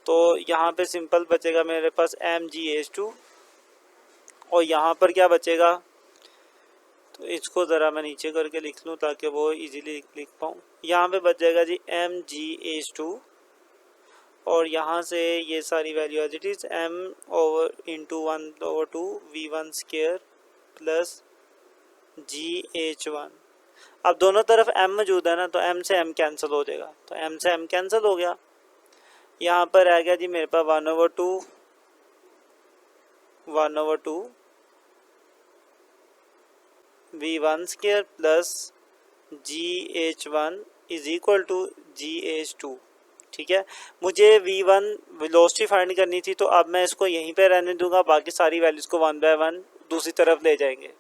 तो यहाँ पे सिंपल बचेगा मेरे पास mgh2 और यहाँ पर क्या बचेगा, तो इसको ज़रा मैं नीचे करके लिख लूँ ताकि वो इजीली लिख पाऊँ। यहाँ पे बच जाएगा जी mgh2 और यहाँ से ये सारी value as it is m/1/2 v1 square plus gh1। अब दोनों तरफ m मौजूद है ना, तो m से m कैंसिल हो जाएगा, तो m से m कैंसिल हो गया। यहाँ पर आ गया जी मेरे पास 1/2 v1 square plus gh1 is equal to gh2। ठीक है, मुझे v1 वेलोसिटी फाइंड करनी थी, तो अब मैं इसको यहीं पे रहने दूंगा, बाकी सारी वैल्यूज़ को 1 बाय 1 दूसरी तरफ ले जाएंगे।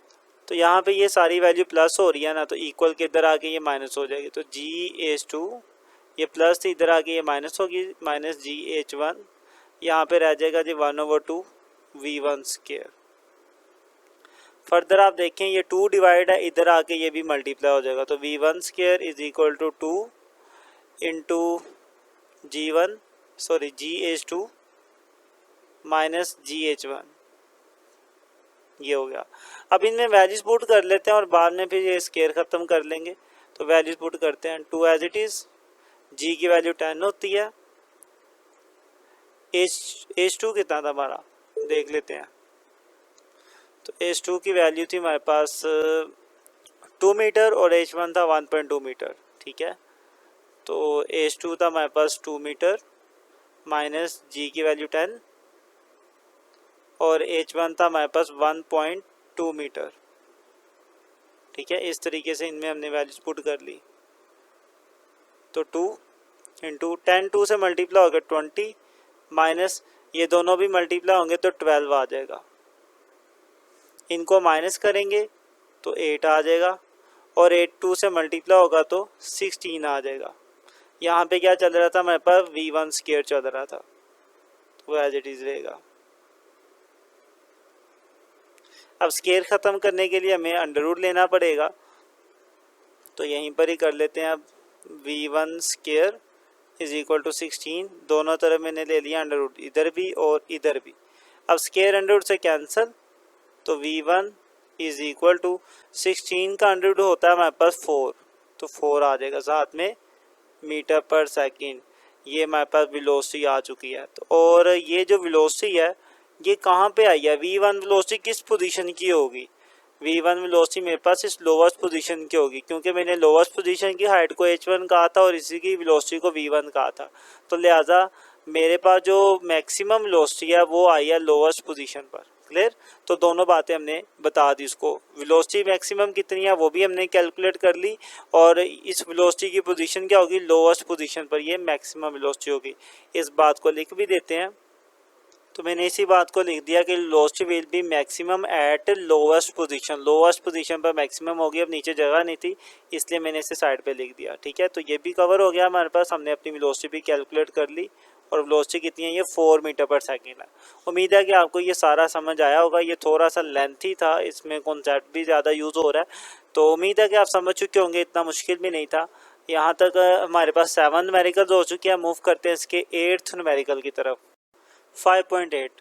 तो यहाँ पे ये सारी वैल्यू प्लस हो रही है ना, तो इक्वल के इधर आके ये माइनस हो जाएगी, तो gh2 ये प्लस थी, इधर आके ये माइनस होगी, माइनस gh1, यहाँ पे रह जाएगा जी 1/2 v1 स्केयर। फर्दर आप देखें ये 2 डिवाइड है, इधर आके ये भी मल्टीप्लाई हो जाएगा, तो v1 square is equal to 2 into gh2 minus gh1, ये हो गया। अब इनमें वैल्यूज पुट कर लेते हैं और बाद में फिर ये स्केयर ख़त्म कर लेंगे, तो वैल्यूज पुट करते हैं। 2 एज इट इज़, g की वैल्यू 10 होती है, h2 कितना था हमारा देख लेते हैं, तो h2 की वैल्यू थी हमारे पास 2 मीटर और h1 था 1.2 मीटर। ठीक है, तो h2 था हमारे पास 2 मीटर माइनस g की वैल्यू 10 और h1 था हमारे पास 1.2 मीटर। ठीक है, इस तरीके से इनमें हमने वैल्यूज पुट कर ली, तो 2 इंटू 10 2 से मल्टीप्लाई होगा 20 माइनस ये दोनों भी मल्टीप्लाई होंगे तो 12 आ जाएगा, इनको माइनस करेंगे तो 8 आ जाएगा और 8 2 से मल्टीप्लाई होगा तो 16 आ जाएगा। यहाँ पे क्या चल रहा था हमारे पास v1 स्केयर चल रहा था, तो एज इट इज़ रहेगा। अब स्केयर ख़त्म करने के लिए हमें अंडर रूट लेना पड़ेगा, तो यहीं पर ही कर लेते हैं। अब v1 square is equal to 16, दोनों तरफ मैंने ले लिया अंडर रूट, इधर भी और इधर भी। अब स्केयर अंडर रूट से कैंसिल, तो v1 इज इक्वल टू 16 का अंडर रूट होता है हमारे पास 4, तो 4 आ जाएगा, साथ में मीटर पर सेकेंड ये हमारे पास वेलोसिटी आ चुकी है। तो और ये जो वेलोसिटी है ये कहाँ पे आई है, v1 वेलोसिटी किस पोजीशन की होगी, v1 वेलोसिटी मेरे पास इस लोवेस्ट पोजीशन की होगी, क्योंकि मैंने लोवेस्ट पोजीशन की हाइट को h1 कहा था और इसी की वेलोसिटी को v1 कहा था, तो लिहाजा मेरे पास जो मैक्सिमम वेलोसिटी है वो आई है लोवेस्ट पोजीशन पर। क्लियर, तो दोनों बातें हमने बता दी, उसको वेलोसिटी मैक्सिमम कितनी है वो भी हमने कैलकुलेट कर ली, और इस वेलोसिटी की पोजीशन क्या होगी लोवेस्ट पोजीशन पर, ये मैक्सिमम वेलोसिटी होगी। इस बात को लिख भी देते हैं, तो मैंने इसी बात को लिख दिया कि velocity will be maximum at lowest position पर मैक्सिमम होगी। अब नीचे जगह नहीं थी इसलिए मैंने इसे साइड पे लिख दिया। ठीक है, तो ये भी कवर हो गया हमारे पास, हमने अपनी वेलोसिटी भी कैलकुलेट कर ली और वेलोसिटी कितनी है, ये 4 मीटर पर सेकेंड है। उम्मीद है कि आपको ये सारा समझ आया होगा, ये थोड़ा सा लेंथी था, इसमें कॉन्सेप्ट भी ज़्यादा यूज़ हो रहा है, तो उम्मीद है कि आप समझ चुके होंगे, इतना मुश्किल भी नहीं था। यहाँ तक हमारे पास 7 न्यूमेरिकल्स हो चुके हैं, मूव करते हैं इसके 8th न्यूमेरिकल की तरफ। 5.8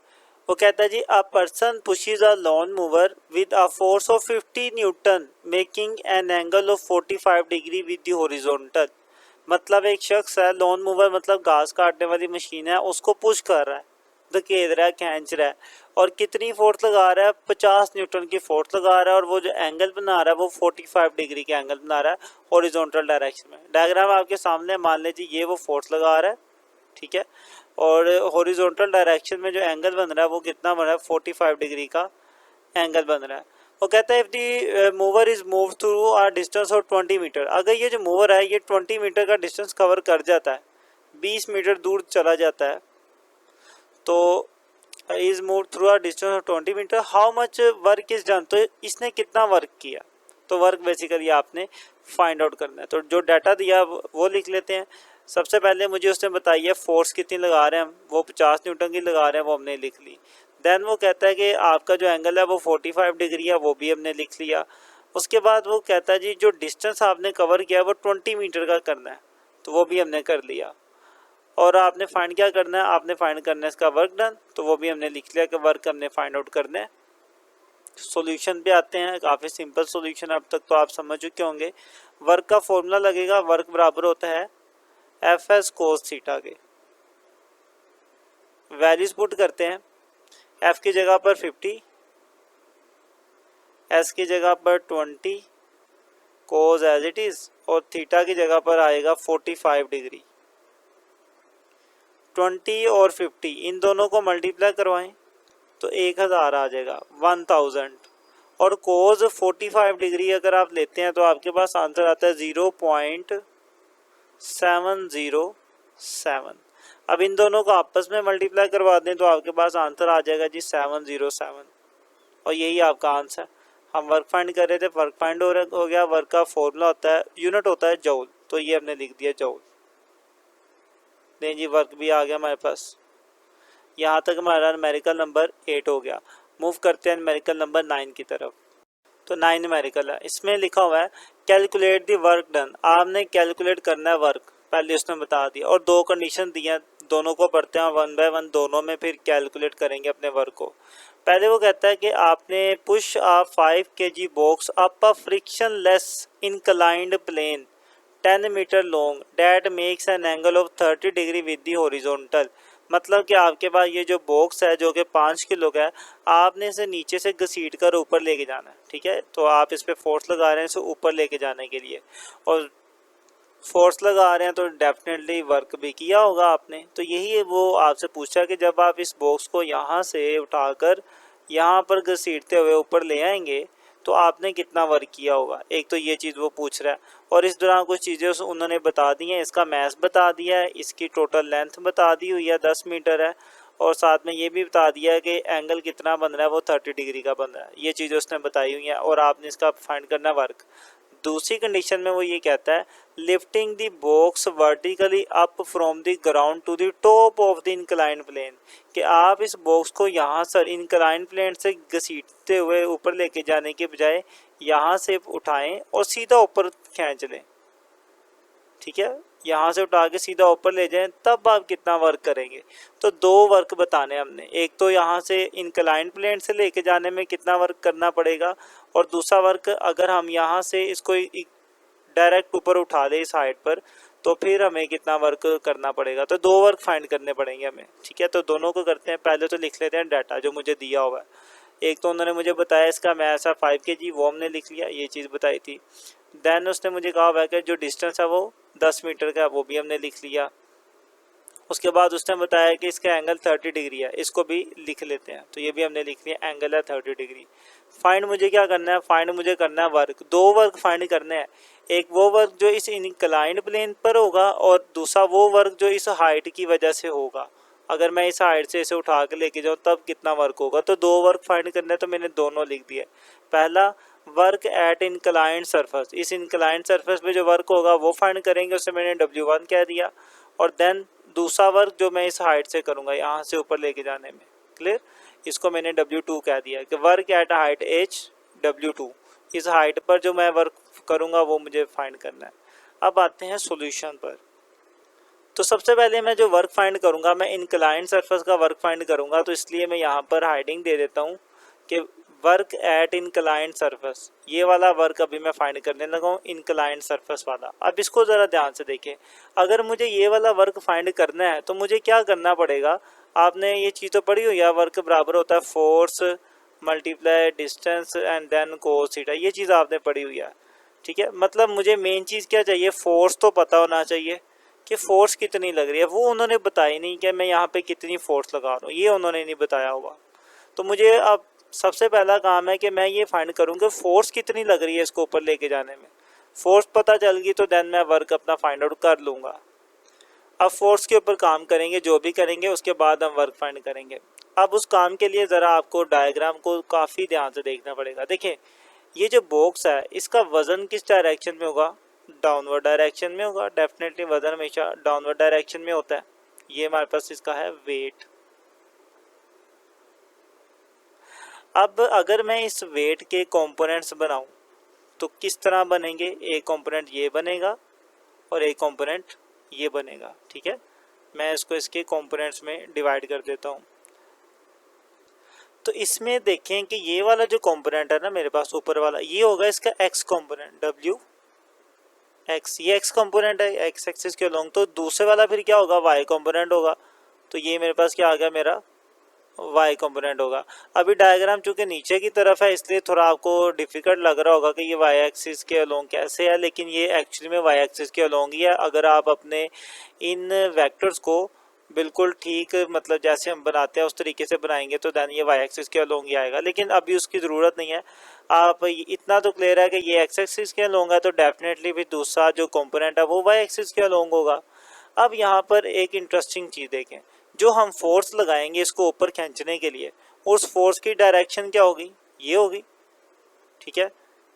वो कहता है जी, a person pushes a lawn mower with a force of 50 newton making an angle of 45 degree with the horizontal. मतलब एक शख्स है, लॉन मूवर मतलब घास काटने वाली मशीन है, उसको पुश कर रहा है, धकेल रहा है, खींच रहा है, और कितनी फोर्स लगा रहा है, 50 न्यूटन की फोर्स लगा रहा है, और वो जो एंगल बना रहा है वो 45 डिग्री के एंगल बना रहा है हॉरिजॉन्टल डायरेक्शन में। डायग्राम आपके सामने, मान लीजिए ये वो फोर्स लगा रहा है, ठीक है, और हॉरिजॉन्टल डायरेक्शन में जो एंगल बन रहा है वो कितना बन रहा है, 45 डिग्री का एंगल बन रहा है। वो कहता है if the mover is move through a distance of 20 metre, अगर ये जो मूवर है ये 20 मीटर का डिस्टेंस कवर कर जाता है, 20 मीटर दूर चला जाता है, तो is move through a distance of 20 metre, how much work is done, तो इसने कितना वर्क किया। तो वर्क बेसिकली आपने फाइंड आउट करना है। तो जो डाटा दिया वो लिख लेते हैं। सबसे पहले मुझे उसने बताई है फोर्स कितनी लगा रहे हैं हम, वो 50 न्यूटन की लगा रहे हैं, वो हमने लिख ली। देन वो कहता है कि आपका जो एंगल है वो 45 डिग्री है, वो भी हमने लिख लिया। उसके बाद वो कहता है जी जो डिस्टेंस आपने कवर किया वो 20 मीटर का करना है, तो वो भी हमने कर लिया। और आपने फाइंड क्या करना है, आपने फाइंड करना है इसका वर्क डन, तो वो भी हमने लिख लिया कि वर्क हमने फाइंड आउट करना है। सॉल्यूशन पे आते हैं, काफ़ी सिंपल सॉल्यूशन अब तक तो आप समझ चुके होंगे। वर्क का फॉर्मूला लगेगा, वर्क बराबर होता है एफ एस कोस थीटा के। वैल्यूज पुट करते हैं, एफ की जगह पर 50, एस की जगह पर 20, कोस एज इट इज, और थीटा की जगह पर आएगा 45 डिग्री। 20 और 50 इन दोनों को मल्टीप्लाई करवाएं तो 1000 आ जाएगा, 1000। और कोस 45 डिग्री अगर आप लेते हैं तो आपके पास आंसर आता है 0.707। अब इन दोनों को आपस में मल्टीप्लाई करवा दें तो आपके पास आंसर आ जाएगा जी 707, और यही आपका आंसर। हम वर्क फाइंड कर रहे थे, वर्क फाइंड हो गया। वर्क का फॉर्मूला होता है, यूनिट होता है जूल, तो ये हमने लिख दिया जूल। नहीं जी, वर्क भी आ गया हमारे पास। यहाँ तक हमारा न्यूमेरिकल नंबर 8 हो गया। मूव करते हैं न्यूमेरिकल नंबर 9 की तरफ। तो 9 न्यूमेरिकल है, इसमें लिखा हुआ है कैलकुलेट द वर्क डन। आपने कैलकुलेट करना है वर्क, पहले उसने बता दिया, और दो कंडीशन दी हैं, दोनों को पढ़ते हैं वन बाय वन, दोनों में फिर कैलकुलेट करेंगे अपने वर्क को। पहले वो कहता है कि आपने push a 5 kg box up a frictionless inclined plane 10 metre long that makes an angle of 30 degree with the horizontal. मतलब कि आपके पास ये जो बॉक्स है जो कि 5 किलो का है, आपने इसे नीचे से घसीट कर ऊपर लेके जाना है, ठीक है। तो आप इस पे फोर्स लगा रहे हैं इसे ऊपर लेके जाने के लिए, और फोर्स लगा रहे हैं तो डेफिनेटली वर्क भी किया होगा आपने। तो यही वो आपसे पूछा कि जब आप इस बॉक्स को यहाँ से उठाकर यहाँ पर घसीटते हुए ऊपर ले आएंगे तो आपने कितना वर्क किया होगा। एक तो ये चीज़ वो पूछ रहा है, और इस दौरान कुछ चीज़ें उन्होंने बता दी हैं। इसका मैथ बता दिया है, इसकी टोटल लेंथ बता दी हुई है 10 मीटर है, और साथ में ये भी बता दिया है कि एंगल कितना बन रहा है, वो 30 डिग्री का बन रहा है। ये चीज़ें उसने बताई हुई हैं, और आपने इसका फाइंड करना है वर्क। दूसरी कंडीशन में वो ये कहता है lifting the box vertically up from the ground to the top of the inclined plane, कि आप इस बॉक्स को यहाँ से इंक्लाइंड प्लेन से घसीटते हुए ऊपर लेके जाने के बजाय यहाँ से उठाएं और सीधा ऊपर खींच लें, ठीक है। यहाँ से उठा के सीधा ऊपर ले जाएं, तब आप कितना वर्क करेंगे। तो दो वर्क बताने हमने, एक तो यहाँ से इंक्लाइंड प्लेन से लेके जाने में कितना वर्क करना पड़ेगा, और दूसरा वर्क अगर हम यहाँ से इसको डायरेक्ट ऊपर उठा दें इस हाइट पर तो फिर हमें कितना वर्क करना पड़ेगा। तो दो वर्क फाइंड करने पड़ेंगे हमें, ठीक है। तो दोनों को करते हैं। पहले तो लिख लेते हैं डाटा जो मुझे दिया हुआ है। एक तो उन्होंने मुझे बताया इसका मैथ है 5 kg, वो हमने लिख लिया, ये चीज़ बताई थी। देन उसने मुझे कहा हुआ है कि जो डिस्टेंस है वो 10 मीटर का, वो भी हमने लिख लिया। उसके बाद उसने बताया कि इसका एंगल 30 डिग्री है, इसको भी लिख लेते हैं, तो ये भी हमने लिख लिया, एंगल है 30 डिग्री। फाइंड मुझे क्या करना है, फाइंड मुझे करना है वर्क। दो वर्क फाइंड करने हैं, एक वो वर्क जो इस इंक्लाइंड प्लेन पर होगा, और दूसरा वो वर्क जो इस हाइट की वजह से होगा। अगर मैं इस हाइट से इसे उठा के लेके जाऊँ तब कितना वर्क होगा। तो दो वर्क फाइंड करने हैं, तो मैंने दोनों लिख दिए। पहला वर्क एट इंक्लाइंड सरफेस, इस इंक्लाइंड सरफेस पे जो वर्क होगा वो फाइंड करेंगे, उससे मैंने W1 कह दिया। और देन दूसरा वर्क जो मैं इस हाइट से करूँगा यहाँ से ऊपर लेके जाने में, क्लियर, इसको मैंने W2 कह दिया कि work at height H W2, इस हाइट पर जो मैं वर्क करूँगा वो मुझे फाइंड करना है। अब आते हैं सॉल्यूशन पर। तो सबसे पहले मैं जो वर्क फाइंड करूँगा, मैं इंक्लाइंड सरफेस का वर्क फाइंड करूँगा, तो इसलिए मैं यहाँ पर हाइडिंग दे देता हूँ कि वर्क एट इंक्लाइंड सरफेस। ये वाला वर्क अभी मैं फाइंड करने लगा हूँ, इंक्लाइंड सरफेस वाला। अब इसको ज़रा ध्यान से देखें, अगर मुझे ये वाला वर्क फाइंड करना है तो मुझे क्या करना पड़ेगा। आपने ये चीज़ तो पढ़ी हुई है, वर्क बराबर होता है force multiply distance and then cos theta, ये चीज़ आपने पढ़ी हुई है, ठीक है। मतलब मुझे मेन चीज़ क्या चाहिए, फोर्स तो पता होना चाहिए कि फोर्स कितनी लग रही है, वो उन्होंने बताई नहीं कि मैं यहाँ पे कितनी फोर्स लगा रहा हूँ, ये उन्होंने नहीं बताया होगा। तो मुझे अब सबसे पहला काम है कि मैं ये फाइंड करूँ कि फोर्स कितनी लग रही है इसको ऊपर लेके जाने में। फोर्स पता चल गई तो देन मैं वर्क अपना फाइंड आउट कर लूँगा। अब फोर्स के ऊपर काम करेंगे, जो भी करेंगे उसके बाद हम वर्क फाइंड करेंगे। अब उस काम के लिए ज़रा आपको डायग्राम को काफ़ी ध्यान से देखना पड़ेगा। देखिए ये जो बॉक्स है इसका वज़न किस डायरेक्शन में होगा, डाउनवर्ड डायरेक्शन में होगा। डेफिनेटली वज़न हमेशा डाउनवर्ड डायरेक्शन में होता है। ये हमारे पास इसका है वेट। अब अगर मैं इस वेट के कंपोनेंट्स बनाऊं तो किस तरह बनेंगे, एक कंपोनेंट ये बनेगा और एक कंपोनेंट ये बनेगा। ठीक है, मैं इसको इसके कंपोनेंट्स में डिवाइड कर देता हूं। तो इसमें देखें कि ये वाला जो कंपोनेंट है ना मेरे पास ऊपर वाला, ये होगा इसका एक्स कंपोनेंट, डब्ल्यू एक्स, ये एक्स कंपोनेंट है एक्स एक्सिस के अलोंग। तो दूसरे वाला फिर क्या होगा, वाई कंपोनेंट होगा। तो ये मेरे पास क्या आ गया, मेरा वाई कंपोनेंट होगा। अभी डायग्राम चूंकि नीचे की तरफ है इसलिए थोड़ा आपको डिफिकल्ट लग रहा होगा कि ये वाई एक्सिस के अलोंग कैसे है, लेकिन ये एक्चुअली में वाई एक्सिस के अलोंग ही है। अगर आप अपने इन वेक्टर्स को बिल्कुल ठीक मतलब जैसे हम बनाते हैं उस तरीके से बनाएंगे तो देन ये वाई एक्सिस के अलोंग ही आएगा, लेकिन अभी उसकी ज़रूरत नहीं है। आप इतना तो क्लियर है कि ये एक्स एक्सिस के अलोंग है तो डेफिनेटली भी दूसरा जो कंपोनेंट है वो वाई एक्सिस के अलोंग होगा। अब यहाँ पर एक इंटरेस्टिंग चीज़ देखें, जो हम फोर्स लगाएंगे इसको ऊपर खींचने के लिए, उस फोर्स की डायरेक्शन क्या होगी, ये होगी। ठीक है,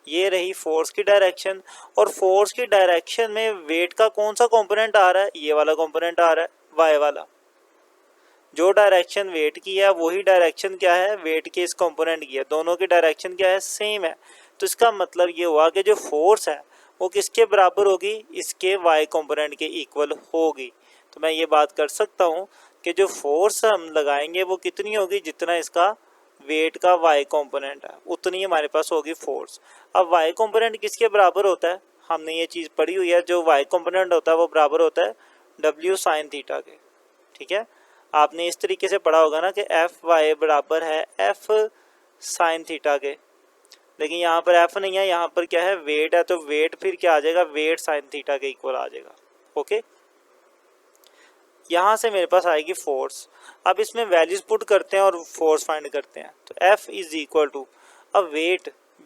ये रही फोर्स की डायरेक्शन। और फोर्स की डायरेक्शन में वेट का कौन सा कंपोनेंट आ रहा है, ये वाला कंपोनेंट आ रहा है, वाई वाला। जो डायरेक्शन वेट की है वही डायरेक्शन क्या है, वेट के इस कंपोनेंट की है। दोनों की डायरेक्शन क्या है, सेम है। तो इसका मतलब ये हुआ कि जो फोर्स है वो किसके बराबर होगी, इसके वाई कंपोनेंट के इक्वल होगी। तो मैं ये बात कर सकता हूँ कि जो फोर्स हम लगाएंगे वो कितनी होगी, जितना इसका वेट का वाई कंपोनेंट है उतनी हमारे पास होगी फोर्स। अब वाई कंपोनेंट किसके बराबर होता है, हमने ये चीज़ पढ़ी हुई है, जो वाई कंपोनेंट होता है वो बराबर होता है डब्ल्यू साइन थीटा के। ठीक है, आपने इस तरीके से पढ़ा होगा ना कि एफ वाई बराबर है एफ साइन थीटा के, लेकिन यहाँ पर एफ नहीं है, यहाँ पर क्या है, वेट है। तो वेट फिर क्या आ जाएगा, वेट साइन थीटा के इक्वल आ जाएगा। ओके, यहाँ से मेरे पास आएगी फोर्स। अब इसमें वैल्यूज पुट करते हैं और फोर्स फाइंड करते हैं। तो F इज इक्वल टू, अब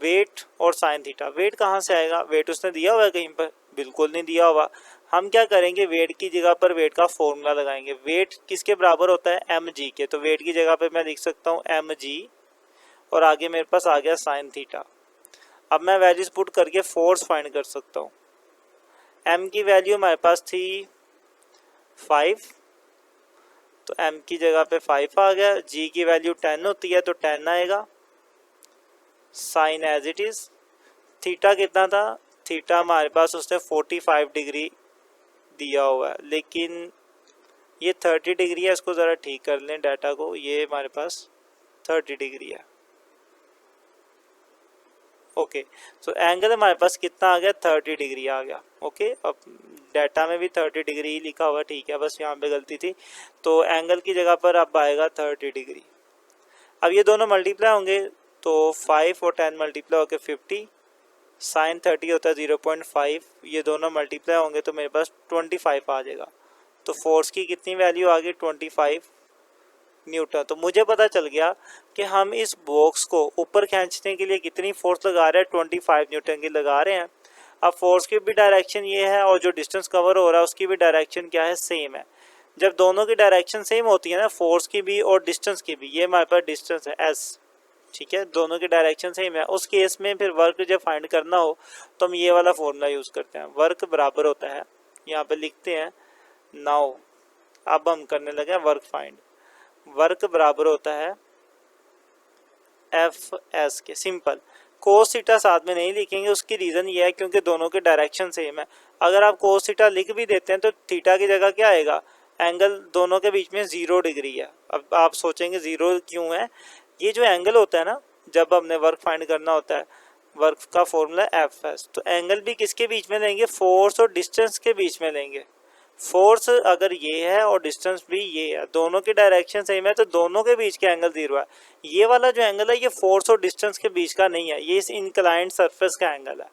वेट और साइन थीटा। वेट कहाँ से आएगा, वेट उसने दिया हुआ है कहीं पर, बिल्कुल नहीं दिया हुआ। हम क्या करेंगे, वेट की जगह पर वेट का फॉर्मूला लगाएंगे। वेट किसके बराबर होता है, mg के। तो वेट की जगह पर मैं लिख सकता हूँ mg और आगे मेरे पास आ गया साइन थीटा। अब मैं वैल्यूज पुट करके फोर्स फाइंड कर सकता हूँ। m की वैल्यू हमारे पास थी 5, तो m की जगह पे 5 आ गया। g की वैल्यू 10 होती है तो 10 आएगा। Sine as it is. Theta कितना था, थीटा हमारे पास उसने 45 डिग्री दिया हुआ है, लेकिन ये 30 डिग्री है। इसको ज़रा ठीक कर लें डाटा को, ये हमारे पास 30 डिग्री है। ओके, तो एंगल हमारे पास कितना आ गया, 30 डिग्री आ गया। ओके, अब डाटा में भी 30 डिग्री ही लिखा हुआ, ठीक है, बस यहाँ पे गलती थी। तो एंगल की जगह पर अब आएगा 30 डिग्री। अब ये दोनों मल्टीप्लाई होंगे तो 5 और 10 मल्टीप्लाई होकर 50, साइन 30 होता है 0.5, ये दोनों मल्टीप्लाई होंगे तो मेरे पास 25 आ जाएगा। तो फोर्स की कितनी वैल्यू आ गई, 25 न्यूटन। तो मुझे पता चल गया कि हम इस बॉक्स को ऊपर खींचने के लिए कितनी फोर्स लगा रहे हैं, 25 न्यूटन की लगा रहे हैं। अब फोर्स की भी डायरेक्शन ये है और जो डिस्टेंस कवर हो रहा है उसकी भी डायरेक्शन क्या है, सेम है। जब दोनों की डायरेक्शन सेम होती है ना, फोर्स की भी और डिस्टेंस की भी, ये हमारे पास डिस्टेंस है एस। ठीक है, दोनों की डायरेक्शन सेम है। उस केस में फिर वर्क जब फाइंड करना हो तो हम ये वाला फॉर्मूला यूज़ करते हैं। वर्क बराबर होता है, यहाँ पे लिखते हैं नाउ। अब हम करने लगे वर्क फाइंड। वर्क बराबर होता है एफ एस के, सिंपल। कोस थीटा साथ में नहीं लिखेंगे, उसकी रीज़न ये है क्योंकि दोनों के डायरेक्शन सेम है। अगर आप कोस थीटा लिख भी देते हैं तो थीटा की जगह क्या आएगा, एंगल दोनों के बीच में 0 डिग्री है। अब आप सोचेंगे 0 क्यों है, ये जो एंगल होता है ना, जब हमने वर्क फाइंड करना होता है, वर्क का फॉर्मूला एफ एस, तो एंगल भी किसके बीच में लेंगे, फोर्स और डिस्टेंस के बीच में लेंगे। फोर्स अगर ये है और डिस्टेंस भी ये है, दोनों की डायरेक्शन सेम है तो दोनों के बीच के एंगल 0 है। ये वाला जो एंगल है ये फोर्स और डिस्टेंस के बीच का नहीं है, ये इस इंक्लाइंड सरफेस का एंगल है।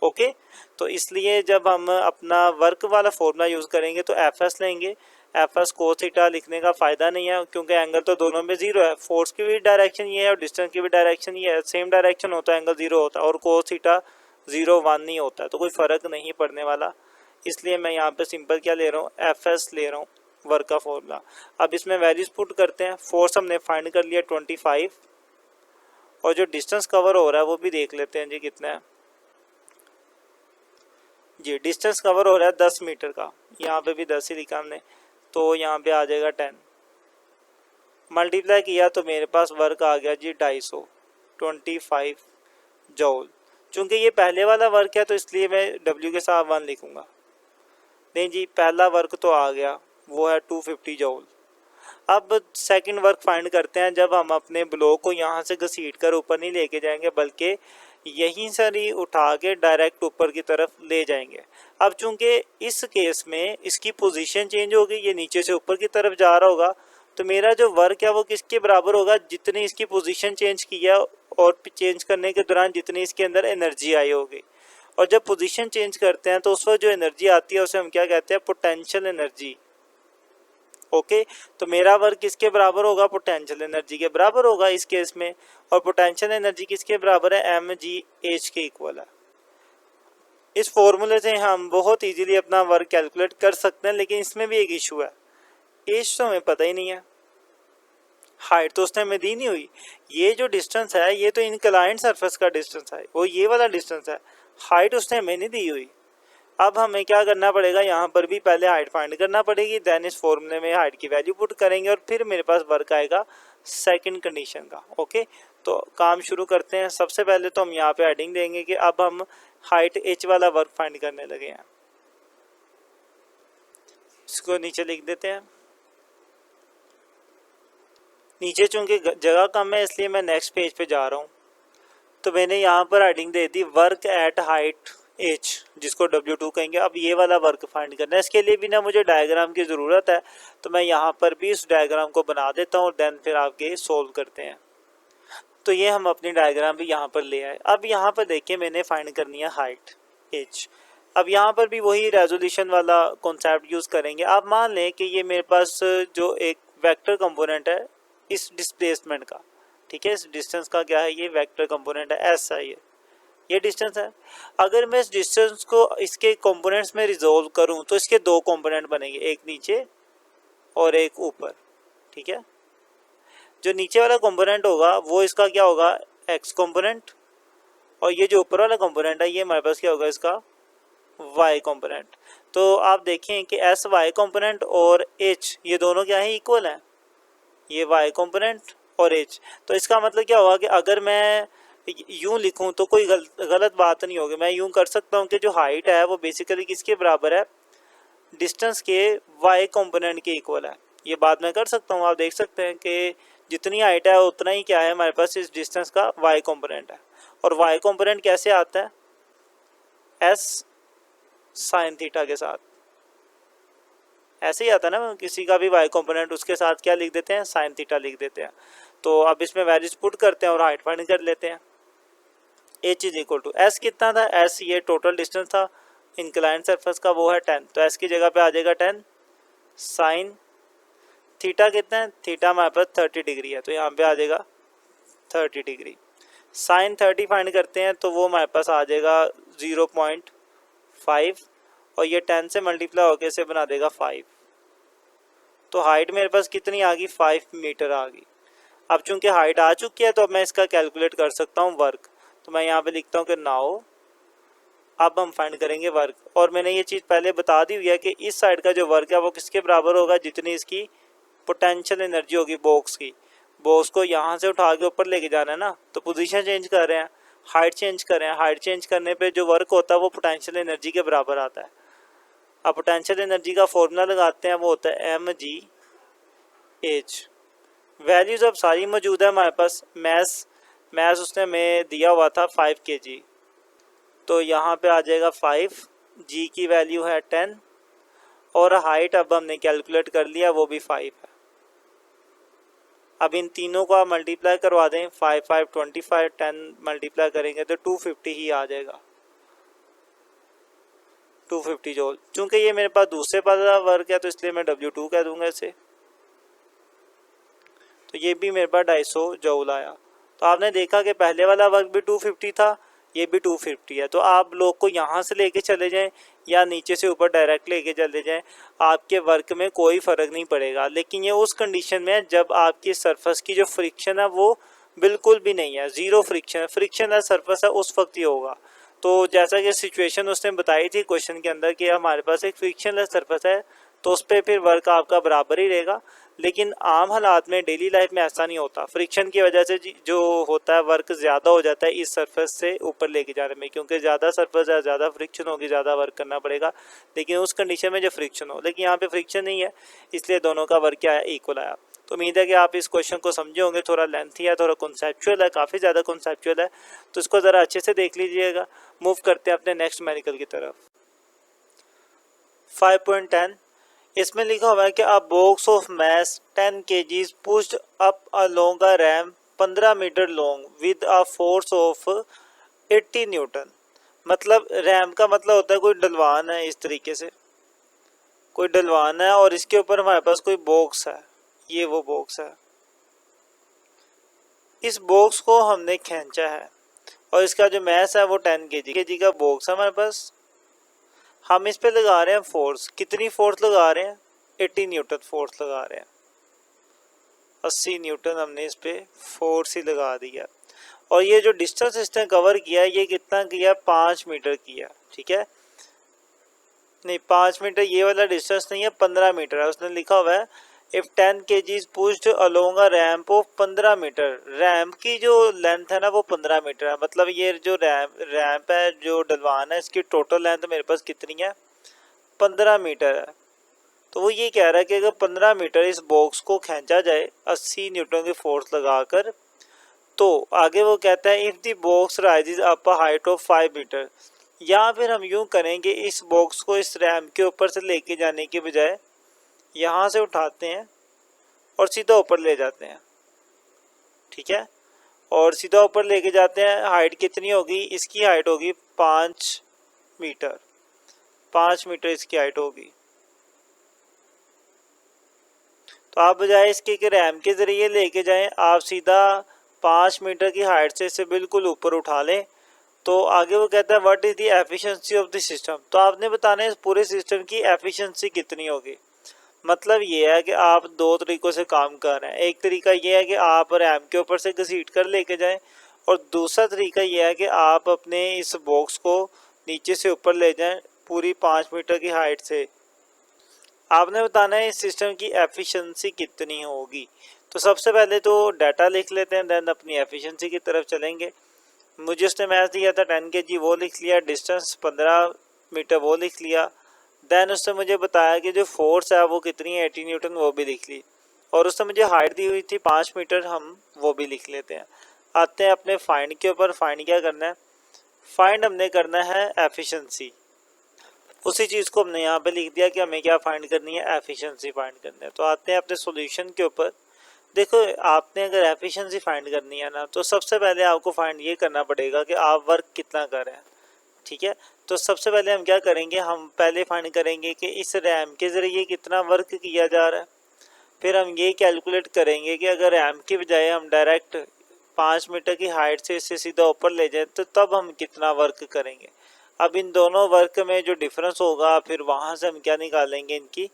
ओके, तो इसलिए जब हम अपना वर्क वाला फॉर्मूला यूज़ करेंगे तो एफ एस लेंगे। एफ एस कोस थीटा लिखने का फ़ायदा नहीं है क्योंकि एंगल तो दोनों में ज़ीरो है, फोर्स की भी डायरेक्शन ये है और डिस्टेंस की भी डायरेक्शन ये है, सेम डायरेक्शन होता है एंगल ज़ीरो होता है, और कोस थीटा 0 1 नहीं होता है, तो कोई फ़र्क नहीं पड़ने वाला। इसलिए मैं यहाँ पे सिंपल क्या ले रहा हूँ, एफ एस ले रहा हूँ वर्क का फॉर्मूला। अब इसमें वैल्यूज पुट करते हैं। फोर्स हमने फाइंड कर लिया 25, और जो डिस्टेंस कवर हो रहा है वो भी देख लेते हैं जी कितना है। जी डिस्टेंस कवर हो रहा है 10 मीटर का, यहाँ पे भी 10 ही लिखा हमने, तो यहाँ पे आ जाएगा 10 मल्टीप्लाई किया तो मेरे पास वर्क आ गया जी 250, 25 जूल। चूँकि ये पहले वाला वर्क है तो इसलिए मैं W के साथ 1 लिखूँगा। नहीं जी, पहला वर्क तो आ गया, वो है 250 जूल। अब सेकंड वर्क फाइंड करते हैं। जब हम अपने ब्लॉक को यहाँ से घसीट कर ऊपर नहीं लेके जाएंगे बल्कि यहीं से ही उठा के डायरेक्ट ऊपर की तरफ ले जाएंगे। अब चूंकि इस केस में इसकी पोजीशन चेंज होगी, ये नीचे से ऊपर की तरफ जा रहा होगा, तो मेरा जो वर्क है वो किसके बराबर होगा, जितनी इसकी पोजीशन चेंज किया और चेंज करने के दौरान जितनी इसके अंदर एनर्जी आई होगी। और जब पोजीशन चेंज करते हैं तो उस वक्त जो एनर्जी आती है उसे हम क्या कहते हैं, पोटेंशियल एनर्जी। ओके, तो मेरा वर्क किसके बराबर होगा, पोटेंशियल एनर्जी के बराबर होगा इस केस में। और पोटेंशियल एनर्जी किसके बराबर है, mgh के इक्वल है। इस फॉर्मूले से हम बहुत इजीली अपना वर्क कैलकुलेट कर सकते हैं, लेकिन इसमें भी एक इशू है, एज तो हमें पता ही नहीं है, हाइट तो उसने हमें दी नहीं हुई। ये जो डिस्टेंस है ये तो इनक्लाइंड सरफेस का डिस्टेंस है, वो ये वाला डिस्टेंस है, हाइट उसने हमें नहीं दी हुई। अब हमें क्या करना पड़ेगा, यहाँ पर भी पहले हाइट फाइंड करना पड़ेगी, देन इस फॉर्मूले में हाइट की वैल्यू पुट करेंगे और फिर मेरे पास वर्क आएगा सेकंड कंडीशन का। ओके, तो काम शुरू करते हैं। सबसे पहले तो हम यहाँ पे हेडिंग देंगे कि अब हम हाइट h वाला वर्क फाइंड करने लगे हैं। इसको नीचे लिख देते हैं। नीचे चूंकि जगह कम है इसलिए मैं नेक्स्ट पेज पे जा रहा हूँ। तो मैंने यहाँ पर heading they the work at height h, जिसको W2 कहेंगे। अब ये वाला वर्क फाइंड करना है, इसके लिए भी ना मुझे डायग्राम की ज़रूरत है, तो मैं यहाँ पर भी इस डायग्राम को बना देता हूँ और देन फिर आगे सोल्व करते हैं। तो ये हम अपनी डायग्राम भी यहाँ पर ले आए। अब यहाँ पर देखिए मैंने फाइंड करनी है हाइट h। अब यहाँ पर भी वही रेजोल्यूशन वाला कॉन्सेप्ट यूज़ करेंगे। आप मान लें कि ये मेरे पास जो एक वेक्टर कंपोनेंट है इस डिस्प्लेसमेंट का, ठीक है, इस डिस्टेंस का क्या है, ये वेक्टर कंपोनेंट है, s है ये डिस्टेंस है। अगर मैं इस डिस्टेंस को इसके कंपोनेंट्स में रिजोल्व करूं तो इसके दो कंपोनेंट बनेंगे, एक नीचे और एक ऊपर, ठीक है। जो नीचे वाला कंपोनेंट होगा वो इसका क्या होगा, x कंपोनेंट, और ये जो ऊपर वाला कंपोनेंट है ये हमारे पास क्या होगा, इसका y कंपोनेंट। तो आप देखें कि s y कंपोनेंट और h ये दोनों क्या है, इक्वल हैं, ये y कंपोनेंट और h। तो इसका मतलब क्या होगा कि अगर मैं यूं लिखूं तो कोई गलत बात नहीं होगी। मैं यूं कर सकता हूं कि जो हाइट है वो बेसिकली किसके बराबर है, डिस्टेंस के y कंपोनेंट के इक्वल है। ये बात मैं कर सकता हूं। आप देख सकते हैं कि जितनी हाइट है उतना ही क्या है हमारे पास इस डिस्टेंस का y कंपोनेंट है। और y कंपोनेंट कैसे आता है, s साइन थीटा के साथ, ऐसे ही आता है ना, किसी का भी y कंपोनेंट उसके साथ क्या लिख देते हैं, साइन थीटा लिख देते हैं। तो अब इसमें वैल्यूज पुट करते हैं और हाइट फाइंड कर लेते हैं। h is equal to s कितना था, s ये टोटल डिस्टेंस था इंक्लाइंड सरफेस का, वो है 10, तो s की जगह पे आ जाएगा 10 साइन थीटा कितना है, थीटा हमारे पास 30 डिग्री है, तो यहाँ पे आ जाएगा 30 डिग्री। साइन 30 फाइंड करते हैं तो वो हमारे पास आ जाएगा 0.5, और ये 10 से मल्टीप्लाई होकर इसे बना देगा 5। तो हाइट मेरे पास कितनी आ गई, 5 मीटर आ गई। अब चूंकि हाइट आ चुकी है तो अब मैं इसका कैलकुलेट कर सकता हूँ वर्क। तो मैं यहाँ पे लिखता हूँ कि नाउ अब हम फाइंड करेंगे वर्क। और मैंने ये चीज़ पहले बता दी हुई है कि इस साइड का जो वर्क है वो किसके बराबर होगा, जितनी इसकी पोटेंशियल एनर्जी होगी बॉक्स की। बॉक्स को यहाँ से उठा के ऊपर लेके जाना है ना, तो पोजीशन चेंज कर रहे हैं, हाइट चेंज कर रहे हैं, हाइट चेंज करने पे जो वर्क होता है वो पोटेंशियल एनर्जी के बराबर आता है। अब पोटेंशियल एनर्जी का फॉर्मूला लगाते हैं, वो होता है mgh। वैल्यूज अब सारी मौजूद है हमारे पास। मैस उसने हमें दिया हुआ था 5 kg, तो यहाँ पे आ जाएगा 5, g की वैल्यू है 10, और हाइट अब हमने कैलकुलेट कर लिया वो भी 5 है। अब इन तीनों को आप मल्टीप्लाई करवा दें, 5 5 25, 10 मल्टीप्लाई करेंगे तो 250 ही आ जाएगा। 250 जूल। चूंकि ये मेरे पास दूसरे वाला वर्क है तो इसलिए मैं W2 कह दूंगा इसे। तो ये भी मेरे पास 250 जूल आया। तो आपने देखा कि पहले वाला वर्क भी 250 था, ये भी 250 है। तो आप लोग को यहाँ से लेके चले जाएं या नीचे से ऊपर डायरेक्ट लेके चले जाएं, आपके वर्क में कोई फ़र्क नहीं पड़ेगा। लेकिन ये उस कंडीशन में है जब आपकी सरफेस की जो फ्रिक्शन है वो बिल्कुल भी नहीं है, ज़ीरो फ्रिक्शन है। फ्रिक्शन है सरफेस है उस वक्त ही होगा। तो जैसा कि सिचुएशन उसने बताई थी क्वेश्चन के अंदर कि हमारे पास एक फ्रिक्शनलेस सरफेस है तो उस पर फिर वर्क आपका बराबर ही रहेगा। लेकिन आम हालात में डेली लाइफ में ऐसा नहीं होता, फ्रिक्शन की वजह से जो होता है वर्क ज़्यादा हो जाता है इस सरफेस से ऊपर लेके जाने में, क्योंकि ज़्यादा सरफेस है ज़्यादा फ्रिक्शन होगी, ज़्यादा वर्क करना पड़ेगा। लेकिन उस कंडीशन में जो फ्रिक्शन हो, लेकिन यहाँ पे फ्रिक्शन नहीं है इसलिए दोनों का वर्क क्या है, इक्वल आया। तो उम्मीद है कि आप इस क्वेश्चन को समझे होंगे। थोड़ा लेंथी है, थोड़ा कॉन्सेप्चुअल है, काफ़ी ज़्यादा कॉन्सेप्चुअल है, तो इसको ज़रा अच्छे से देख लीजिएगा। मूव करते हैं अपने नेक्स्ट मेडिकल की तरफ। 5.10 इसमें लिखा हुआ है कि a box of mass 10 kg pushed up along a ramp 15 metre long with a force of 80 newton. मतलब रैम का मतलब होता है कोई डलवान है, इस तरीके से कोई डलवान है और इसके ऊपर हमारे पास कोई बॉक्स है, ये वो बॉक्स है। इस बॉक्स को हमने खींचा है और इसका जो मैस है वो 10 kg का बॉक्स है हमारे पास। हम इस पे लगा रहे हैं फोर्स, कितनी फोर्स लगा रहे हैं, 80 न्यूटन फोर्स लगा रहे हैं। 80 न्यूटन हमने इस पे फोर्स ही लगा दिया। और ये जो डिस्टेंस इसने कवर किया ये कितना किया, 5 मीटर किया। ठीक है, नहीं 5 मीटर ये वाला डिस्टेंस नहीं है, 15 मीटर है। उसने लिखा हुआ है if 10 kg pushed along a ramp of 15 metre. Ramp की जो लेंथ है ना वो 15 मीटर है। मतलब ये जो रैम्प है जो डलवान है इसकी टोटल लेंथ मेरे पास कितनी है, 15 मीटर है। तो वो ये कह रहा है कि अगर 15 मीटर इस बॉक्स को खींचा जाए 80 न्यूटन की फोर्स लगाकर, तो आगे वो कहता है if the box rises up a height of 5 metre. या फिर हम यूं करेंगे, इस बॉक्स को इस रैम के ऊपर से लेके जाने के बजाय यहाँ से उठाते हैं और सीधा ऊपर ले जाते हैं। ठीक है, और सीधा ऊपर लेके जाते हैं। हाइट कितनी होगी, इसकी हाइट होगी 5 मीटर। 5 मीटर इसकी हाइट होगी। तो आप बजाय इसके कि रैम के ज़रिए लेके जाएं, आप सीधा 5 मीटर की हाइट से इसे बिल्कुल ऊपर उठा लें। तो आगे वो कहता है what is the efficiency of the system. तो आपने बताना है इस पूरे सिस्टम की एफिशिएंसी कितनी होगी। मतलब ये है कि आप दो तरीक़ों से काम कर रहे हैं। एक तरीका ये है कि आप रैम के ऊपर से घसीट कर लेके जाएं, और दूसरा तरीका ये है कि आप अपने इस बॉक्स को नीचे से ऊपर ले जाएं पूरी 5 मीटर की हाइट से। आपने बताना है इस सिस्टम की एफिशिएंसी कितनी होगी। तो सबसे पहले तो डाटा लिख लेते हैं, देन अपनी एफिशिएंसी की तरफ चलेंगे। मुझे उसने मैथ दिया था 10 kg, वो लिख लिया। डिस्टेंस 15 मीटर वो लिख लिया। देन उसने मुझे बताया कि जो फोर्स है वो कितनी है, 80 न्यूटन, वो भी लिख ली। और उसने मुझे हाइट दी हुई थी 5 मीटर, हम वो भी लिख लेते हैं। आते हैं अपने फाइंड के ऊपर। फाइंड क्या करना है, फाइंड हमने करना है एफिशिएंसी। उसी चीज़ को हमने यहाँ पे लिख दिया कि हमें क्या फाइंड करनी है, एफिशिएंसी फाइंड करनी है। तो आते हैं अपने सॉल्यूशन के ऊपर। देखो, आपने अगर एफिशिएंसी फाइंड करनी है ना, तो सबसे पहले आपको फाइंड ये करना पड़ेगा कि आप वर्क कितना कर रहे हैं। ठीक है, तो सबसे पहले हम क्या करेंगे, हम पहले फाइंड करेंगे कि इस रैम के ज़रिए कितना वर्क किया जा रहा है। फिर हम ये कैलकुलेट करेंगे कि अगर रैम की बजाय हम डायरेक्ट 5 मीटर की हाइट से इसे सीधा ऊपर ले जाएं तो तब हम कितना वर्क करेंगे। अब इन दोनों वर्क में जो डिफरेंस होगा फिर वहाँ से हम क्या निकालेंगे, इनकी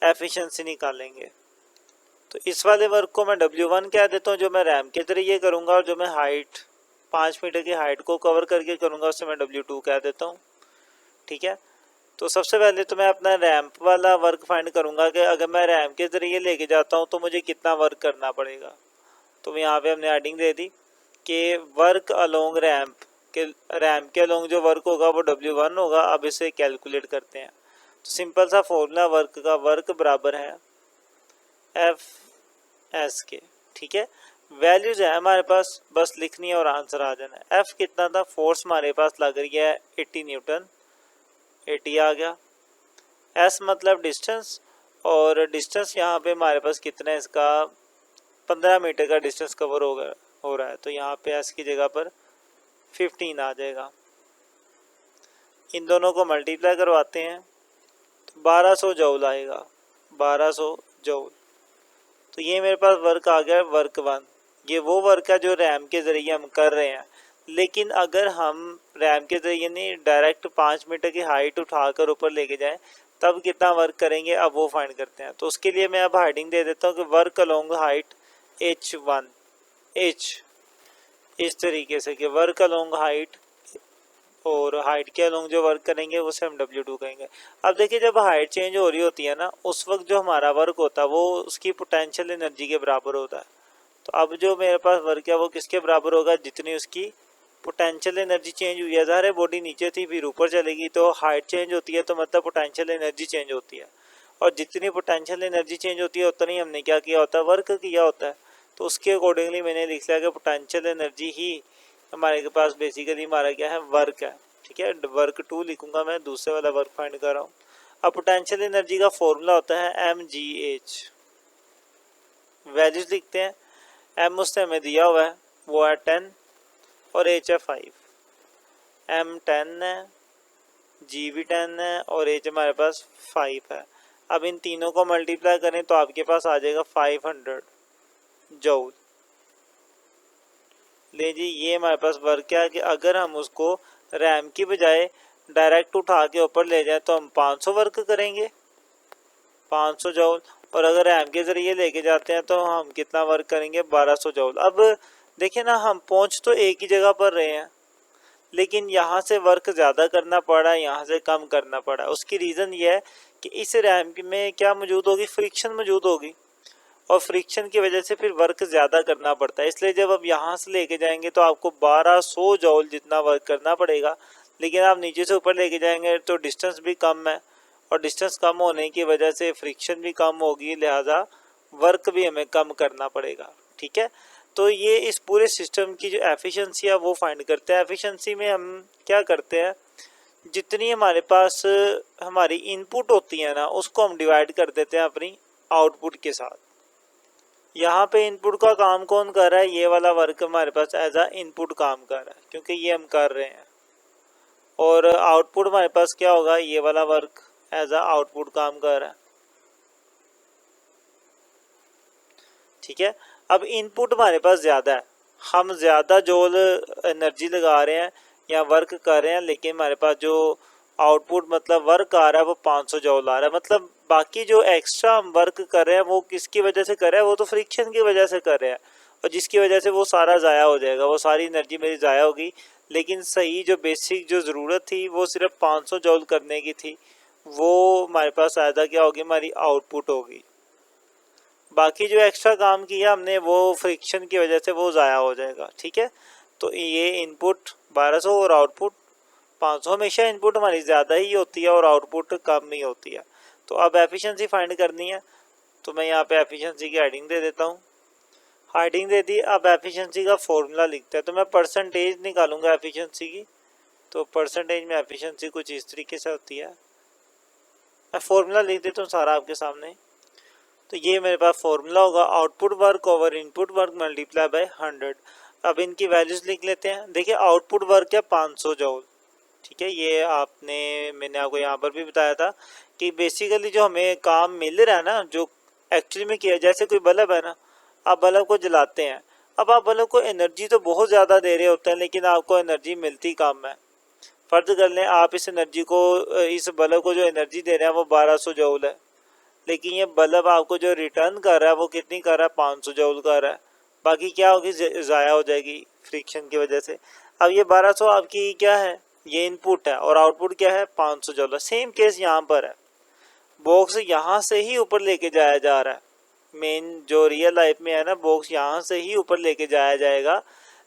एफिशिएंसी निकालेंगे। तो इस वाले वर्क को मैं W1 कह देता हूँ जो मैं रैम के ज़रिए करूँगा, और जो मैं हाइट 5 मीटर की हाइट को कवर करके करूँगा उसे मैं W2 कह देता हूँ। ठीक है, तो सबसे पहले तो मैं अपना रैम्प वाला वर्क फाइंड करूँगा कि अगर मैं रैम के ज़रिए लेके जाता हूँ तो मुझे कितना वर्क करना पड़ेगा। तो यहाँ पे हमने एडिंग दे दी कि वर्क अलोंग रैम्प के, रैम के अलोंग जो वर्क होगा वो W1 होगा। अब इसे कैलकुलेट करते हैं। तो सिंपल सा फॉर्मूला वर्क का, वर्क बराबर है F(S) के। ठीक है, वैल्यूज है हमारे पास, बस लिखनी है और आंसर आ जाना है। F कितना था, फोर्स हमारे पास लग रही है 80 न्यूटन, 80 आ गया। S मतलब डिस्टेंस, और डिस्टेंस यहाँ पे हमारे पास कितना है, इसका 15 मीटर का डिस्टेंस कवर हो रहा है। तो यहाँ पे S की जगह पर 15 आ जाएगा। इन दोनों को मल्टीप्लाई करवाते हैं तो 1200 जूल आएगा, 1200 जूल। तो ये मेरे पास वर्क आ गया वर्क 1। ये वो वर्क है जो रैम के ज़रिए हम कर रहे हैं, लेकिन अगर हम रैम के ज़रिए नहीं डायरेक्ट 5 मीटर की हाइट उठाकर ऊपर लेके जाएं तब कितना वर्क करेंगे, अब वो फाइंड करते हैं। तो उसके लिए मैं अब हाइडिंग दे देता हूँ कि work along height h1 h, इस तरीके से कि वर्क अलोंग हाइट, और हाइट के अलोंग जो वर्क करेंगे उसे हम W2 कहेंगे। अब देखिए जब हाइट चेंज हो रही होती है ना, उस वक्त जो हमारा वर्क होता है वो उसकी पोटेंशियल एनर्जी के बराबर होता है। तो अब जो मेरे पास वर्क है वो किसके बराबर होगा, जितनी उसकी पोटेंशियल एनर्जी चेंज हुई है। ज़ाहिर है बॉडी नीचे थी फिर ऊपर चलेगी, तो हाइट चेंज होती है तो मतलब पोटेंशियल एनर्जी चेंज होती है, और जितनी पोटेंशियल एनर्जी चेंज होती है उतना ही हमने क्या किया होता है, वर्क किया होता है। तो उसके अकॉर्डिंगली मैंने लिख लिया कि पोटेंशियल एनर्जी ही हमारे के पास बेसिकली हमारा क्या है, वर्क है। ठीक है, वर्क 2 लिखूंगा मैं, दूसरे वाला वर्क फाइंड कर रहा हूँ। अब पोटेंशियल एनर्जी का फॉर्मूला होता है mgh। वैल्यूज लिखते हैं, m उससे हमें दिया हुआ है वो है 10 और h है 5। m 10 है, g भी 10 है और h हमारे पास 5 है। अब इन तीनों को मल्टीप्लाई करें तो आपके पास आ जाएगा 500 जूल। ले जी, ये हमारे पास वर्क क्या है कि अगर हम उसको रैम की बजाय डायरेक्ट उठा के ऊपर ले जाए तो हम 500 वर्क करेंगे, 500 जूल, और अगर रैम के ज़रिए लेके जाते हैं तो हम कितना वर्क करेंगे, 1200 जूल। अब देखिए ना, हम पहुंच तो एक ही जगह पर रहे हैं, लेकिन यहाँ से वर्क ज़्यादा करना पड़ा, यहाँ से कम करना पड़ा। उसकी रीज़न ये है कि इस रैम में क्या मौजूद होगी, फ्रिक्शन मौजूद होगी, और फ्रिक्शन की वजह से फिर वर्क ज़्यादा करना पड़ता है। इसलिए जब आप यहाँ से लेके जाएंगे तो आपको 1200 जूल जितना वर्क करना पड़ेगा, लेकिन आप नीचे से ऊपर लेके जाएंगे तो डिस्टेंस भी कम है, और डिस्टेंस कम होने की वजह से फ्रिक्शन भी कम होगी, लिहाजा वर्क भी हमें कम करना पड़ेगा। ठीक है, तो ये इस पूरे सिस्टम की जो एफिशिएंसी है वो फाइंड करते हैं। एफिशिएंसी में हम क्या करते हैं, जितनी हमारे पास हमारी इनपुट होती है ना, उसको हम डिवाइड कर देते हैं अपनी आउटपुट के साथ। यहाँ पे इनपुट का काम कौन कर रहा है, ये वाला वर्क हमारे पास एज अ इनपुट काम कर रहा है क्योंकि ये हम कर रहे हैं, और आउटपुट हमारे पास क्या होगा, ये वाला वर्क एज अ आउटपुट काम कर रहा है। ठीक है, अब इनपुट हमारे पास ज़्यादा है, हम ज़्यादा जूल एनर्जी लगा रहे हैं या वर्क कर रहे हैं, लेकिन हमारे पास जो आउटपुट मतलब वर्क आ रहा है वो 500 जूल आ रहा है। मतलब बाकी जो एक्स्ट्रा हम वर्क कर रहे हैं वो किसकी वजह से कर रहे हैं, वो तो फ्रिक्शन की वजह से कर रहे हैं, और जिसकी वजह से वो सारा ज़ाया हो जाएगा, वो सारी एनर्जी मेरी ज़ाया होगी। लेकिन सही जो बेसिक जो ज़रूरत थी वो सिर्फ 500 जूल करने की थी, वो हमारे पास ज़्यादा क्या होगी, हमारी आउटपुट होगी। बाकी जो एक्स्ट्रा काम किया हमने वो फ्रिक्शन की वजह से वो ज़ाया हो जाएगा। ठीक है, तो ये इनपुट 1200 और आउटपुट 500, हमेशा इनपुट हमारी ज़्यादा ही होती है और आउटपुट कम ही होती है। तो अब एफिशिएंसी फाइंड करनी है, तो मैं यहाँ पे एफिशिएंसी की हेडिंग दे देता हूँ। हेडिंग दे दी, अब एफिशिएंसी का फॉर्मूला लिखते हैं। तो मैं परसेंटेज निकालूंगा एफिशिएंसी की, तो परसेंटेज में एफिशिएंसी कुछ इस तरीके से होती है। मैं फॉर्मूला लिख देता हूँ सारा आपके सामने। तो ये मेरे पास फॉर्मूला होगा output work over input work multiply by 100। अब इनकी वैल्यूज लिख लेते हैं। देखिए आउटपुट वर्क है 500 जूल। ठीक है, ये मैंने आपको यहाँ पर भी बताया था कि बेसिकली जो हमें काम मिल रहा है ना, जो एक्चुअली में किया, जैसे कोई बल्ब है ना, आप बल्ब को जलाते हैं, अब आप बल्ब को एनर्जी तो बहुत ज़्यादा दे रहे होते हैं, लेकिन आपको एनर्जी मिलती कम है। फर्ज कर लें आप इस एनर्जी को, इस बल्ब को जो एनर्जी दे रहे हैं वो 1200 जूल है, लेकिन ये बल्ब आपको जो रिटर्न कर रहा है वो कितनी कर रहा है, 500 जूल कर रहा है। बाकी क्या होगी, ज़ाया हो जाएगी फ्रिक्शन की वजह से। अब ये 1200 आपकी क्या है, ये इनपुट है, और आउटपुट क्या है, 500 जूल। सेम केस यहाँ पर है, बॉक्स यहाँ से ही ऊपर लेके जाया जा रहा है। मेन जो रियल लाइफ में है ना, बॉक्स यहाँ से ही ऊपर लेके जाया जाएगा,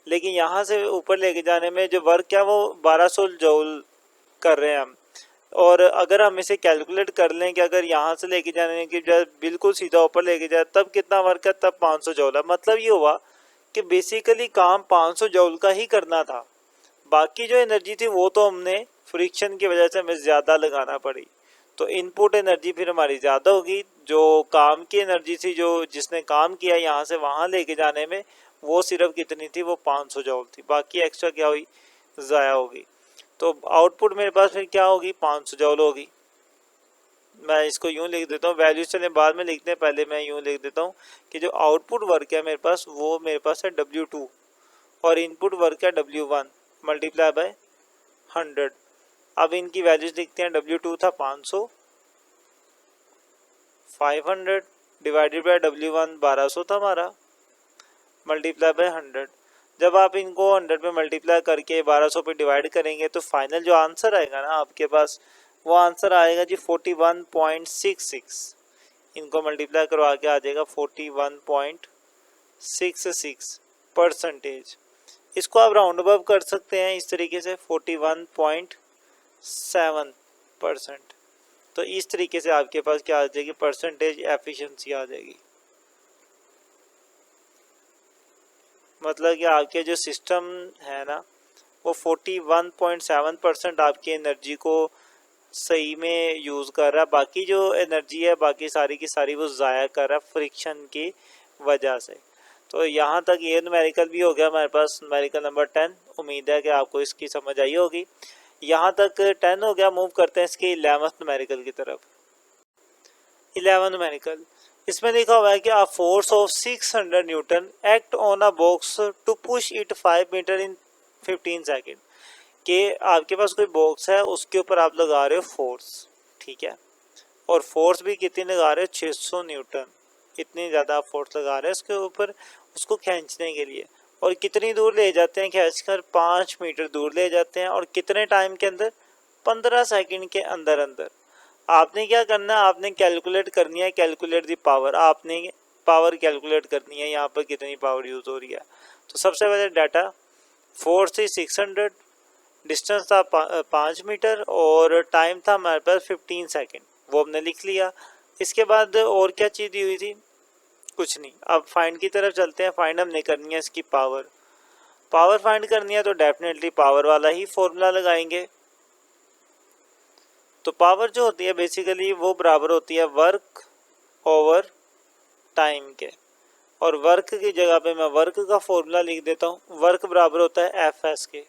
लेकिन यहाँ से ऊपर लेके जाने में जो वर्क है वो 1200 जूल कर रहे हैं हम। और अगर हम इसे कैलकुलेट कर लें कि अगर यहाँ से लेके जाने की बजाय बिल्कुल सीधा ऊपर लेके जाए तब कितना वर्क है, तब 500 जूल है। मतलब ये हुआ कि बेसिकली काम 500 जूल का ही करना था, बाकी जो एनर्जी थी वो तो हमने फ्रिक्शन की वजह से हमें ज़्यादा लगाना पड़ी। तो इनपुट एनर्जी फिर हमारी ज़्यादा होगी, जो काम की एनर्जी थी, जो जिसने काम किया यहाँ से वहाँ लेके जाने में, वो सिर्फ कितनी थी, वो 500 जूल थी, बाकी एक्स्ट्रा क्या हुई, ज़ाया होगी। तो तो आउटपुट मेरे पास फिर क्या होगी, 500 जूल होगी। मैं इसको यूँ लिख देता हूँ, वैल्यूज चले बाद में लिखते हैं, पहले मैं यूँ लिख देता हूँ कि जो आउटपुट वर्क है मेरे पास वो मेरे पास है W2 और इनपुट वर्क है W1 मल्टीप्लाई बाय 100। अब इनकी वैल्यूज लिखते हैं, W2 था 500, 500 डिवाइडेड बाय W1 1200 था हमारा, मल्टीप्लाई बाय 100। जब आप इनको 100 पे मल्टीप्लाई करके 1200 पे डिवाइड करेंगे तो फाइनल जो आंसर आएगा ना आपके पास, वो आंसर आएगा जी 41.66। इनको मल्टीप्लाई करवा के आ जाएगा 41.66%। इसको आप राउंड अप कर सकते हैं इस तरीके से 41.7%। तो इस तरीके से आपके पास क्या आ जाएगी, परसेंटेज एफिशिएंसी आ जाएगी। मतलब कि आपके जो सिस्टम है ना वो 41.7% आपकी एनर्जी को सही में यूज़ कर रहा है, बाकी जो एनर्जी है बाकी सारी की सारी वो ज़ाया कर रहा है फ्रिक्शन की वजह से। तो यहाँ तक ये न्यूमेरिकल भी हो गया हमारे पास, न्यूमेरिकल नंबर 10। उम्मीद है कि आपको इसकी समझ आई होगी। यहाँ तक 10 हो गया, मूव करते हैं इसके 11th न्यूमेरिकल की तरफ। 11 न्यूमेरिकल, इसमें लिखा हुआ है कि a force of 600 newton act on a box to push it 5 metre in 15 second. कि आपके पास कोई बॉक्स है, उसके ऊपर आप लगा रहे हो फोर्स, ठीक है, और फोर्स भी कितनी लगा रहे हो, 600 न्यूटन। इतनी ज़्यादा आप फोर्स लगा रहे हैं उसके ऊपर, उसको खींचने के लिए। और कितनी दूर ले जाते हैं खींचकर, 5 मीटर दूर ले जाते हैं। और कितने टाइम के अंदर, 15 सेकंड के अंदर अंदर। आपने क्या करना है, आपने कैलकुलेट करनी है, कैलकुलेट दी पावर। आपने पावर कैलकुलेट करनी है, यहाँ पर कितनी पावर यूज़ हो रही है। तो सबसे पहले डाटा, फोर्स थी 600, डिस्टेंस था 5 मीटर और टाइम था हमारे पास 15 सेकेंड, वो हमने लिख लिया। इसके बाद और क्या चीज़ दी हुई थी, कुछ नहीं। अब फाइंड की तरफ चलते हैं। फाइंड हमने करनी है इसकी पावर। पावर फाइंड करनी है तो डेफिनेटली पावर वाला ही फॉर्मूला लगाएंगे। तो पावर जो होती है बेसिकली वो बराबर होती है वर्क ओवर टाइम के, और वर्क की जगह पे मैं वर्क का फॉर्मूला लिख देता हूँ। वर्क बराबर होता है एफ एस के,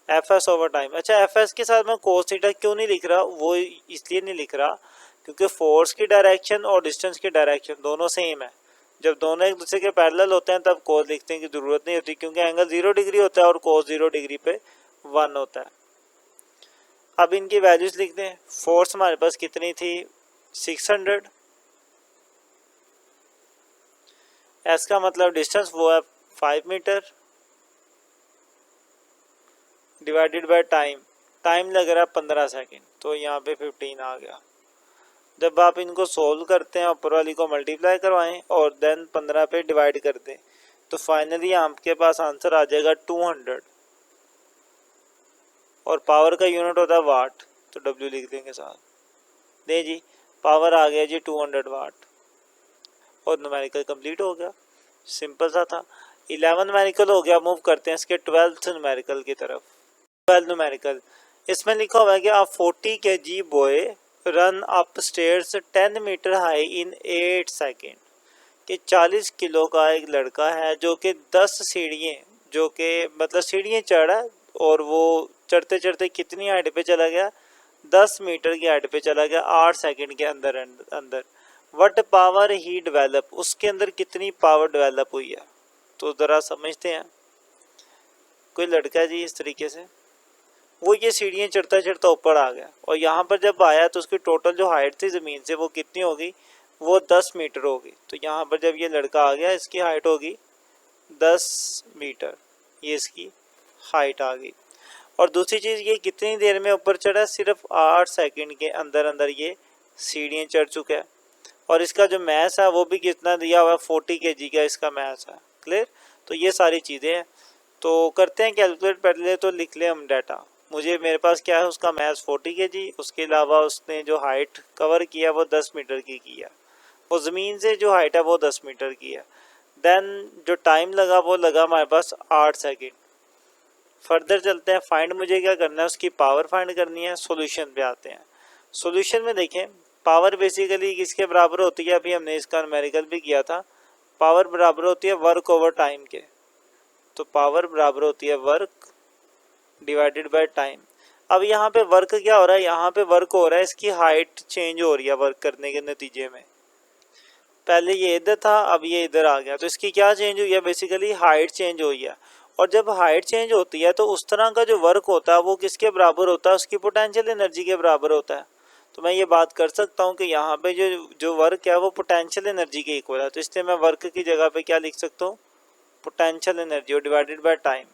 एफ एस ओवर टाइम। अच्छा, एफ एस के साथ मैं कोस थीटा क्यों नहीं लिख रहा, वो इसलिए नहीं लिख रहा क्योंकि फोर्स की डायरेक्शन और डिस्टेंस की डायरेक्शन दोनों सेम है। जब दोनों एक दूसरे के पैरेलल होते हैं तब कोस लिखने की ज़रूरत नहीं होती, क्योंकि एंगल 0 डिग्री होता है और कोस 0 डिग्री पे 1 होता है। अब इनकी वैल्यूज लिखते हैं। फोर्स हमारे पास कितनी थी, 600। एस का मतलब डिस्टेंस वो है 5 metre, divided by time. Time लग रहा है 15 सेकेंड, तो यहाँ पे 15 आ गया। जब आप इनको सोल्व करते हैं, ऊपर वाली को मल्टीप्लाई करवाएं और देन 15 पे डिवाइड कर दें, तो फाइनली आपके पास आंसर आ जाएगा 200। और पावर का यूनिट होता है वाट, तो W लिख देंगे साथ। दें जी, पावर आ गया जी 200 वाट। और न्यूमेरिकल कंप्लीट हो गया, सिंपल सा था। 11 न्यूमेरिकल हो गया। मूव करते हैं इसके 12th न्यूमेरिकल की तरफ। 12 न्यूमेरिकल, इसमें लिखा हुआ है कि आप 40 kg boy run up stairs 10 metre high in 8 second. कि 40 किलो का एक लड़का है जो कि 10 सीढ़ियाँ, जो कि मतलब सीढ़ियाँ चढ़ा, और वो चढ़ते चढ़ते कितनी हाइट पे चला गया, 10 मीटर की हाइट पे चला गया 8 सेकंड के अंदर अंदर। वट पावर ही डेवलप, उसके अंदर कितनी पावर डेवलप हुई है। तो ज़रा समझते हैं। कोई लड़का है जी इस तरीके से, वो ये सीढ़ियाँ चढ़ता चढ़ता ऊपर आ गया, और यहाँ पर जब आया तो उसकी टोटल जो हाइट थी ज़मीन से वो कितनी होगी, वो 10 मीटर होगी। तो यहाँ पर जब ये लड़का आ गया, इसकी हाइट होगी 10 मीटर, ये इसकी हाइट आ गई। और दूसरी चीज़ ये कितनी देर में ऊपर चढ़ा, सिर्फ 8 सेकंड के अंदर अंदर ये सीढ़ियाँ चढ़ चुका है। और इसका जो मैस है वो भी कितना दिया हुआ है, 40 kg का इसका मैस है। क्लियर। तो ये सारी चीज़ें हैं। तो करते हैं कैलकुलेट, पहले तो लिख लें हम डाटा। मुझे मेरे पास क्या है, उसका मैस 40 kg, उसके अलावा उसने जो हाइट कवर किया वो 10 मीटर की किया, वो ज़मीन से जो हाइट है वो 10 मीटर की है। देन जो टाइम लगा वो लगा हमारे पास 8 सेकेंड। फर्दर चलते हैं। फाइंड मुझे क्या करना है, उसकी पावर फाइंड करनी है। सॉल्यूशन पे आते हैं। सॉल्यूशन में देखें, पावर बेसिकली किसके बराबर होती है, अभी हमने इसका न्यूमेरिकल भी किया था। पावर बराबर होती है वर्क ओवर टाइम के। तो पावर बराबर होती है वर्क डिवाइडेड बाय टाइम। अब यहाँ पे वर्क क्या हो रहा है, यहाँ पे वर्क हो रहा है, इसकी हाइट चेंज हो रही है वर्क करने के नतीजे में। पहले ये इधर था, अब ये इधर आ गया, तो इसकी क्या चेंज हुई है, बेसिकली हाइट चेंज हुई है। और जब हाइट चेंज होती है तो उस तरह का जो वर्क होता है वो किसके बराबर होता है, उसकी पोटेंशियल एनर्जी के बराबर होता है। तो मैं ये बात कर सकता हूँ कि यहाँ पे जो जो वर्क है वो पोटेंशियल एनर्जी के इक्वल है, तो इसलिए मैं वर्क की जगह पे क्या लिख सकता हूँ, potential energy divided by time.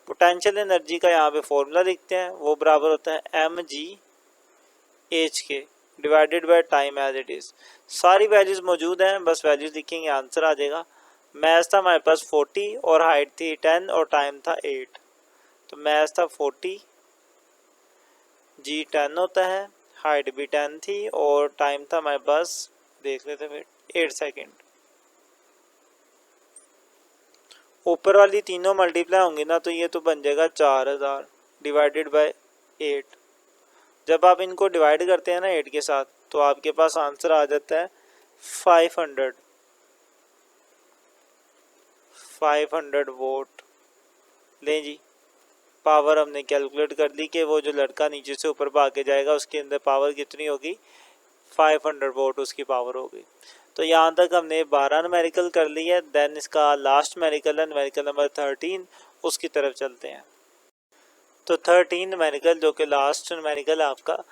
Potential energy का यहाँ पे फॉर्मूला लिखते हैं, वो बराबर होता है mgh के divided by time as it is. सारी वैल्यूज़ मौजूद हैं, बस वैल्यूज़ लिखेंगे आंसर आ जाएगा। मैथ था हमारे पास 40 और हाइट थी 10 और टाइम था 8, तो मैथ था 40, जी 10 होता है, हाइट भी 10 थी और टाइम था हमारे पास, देख लेते फिर, 8 सेकेंड। ऊपर वाली तीनों मल्टीप्लाई होंगी ना, तो ये तो बन जाएगा 4000 डिवाइडेड बाय 8। जब आप इनको डिवाइड करते हैं ना 8 के साथ, तो आपके पास आंसर आ जाता है 500 वोट। लें जी, पावर हमने कैलकुलेट कर ली कि वो जो लड़का नीचे से ऊपर भाग के जाएगा उसके अंदर पावर कितनी होगी, 500 वोट उसकी पावर होगी। तो यहाँ तक हमने 12 न्यूमेरिकल कर ली है। देन इसका लास्ट न्यूमेरिकल है, न्यूमेरिकल नंबर 13, उसकी तरफ चलते हैं। तो 13 न्यूमेरिकल जो कि लास्ट न्यूमेरिकल है आपका,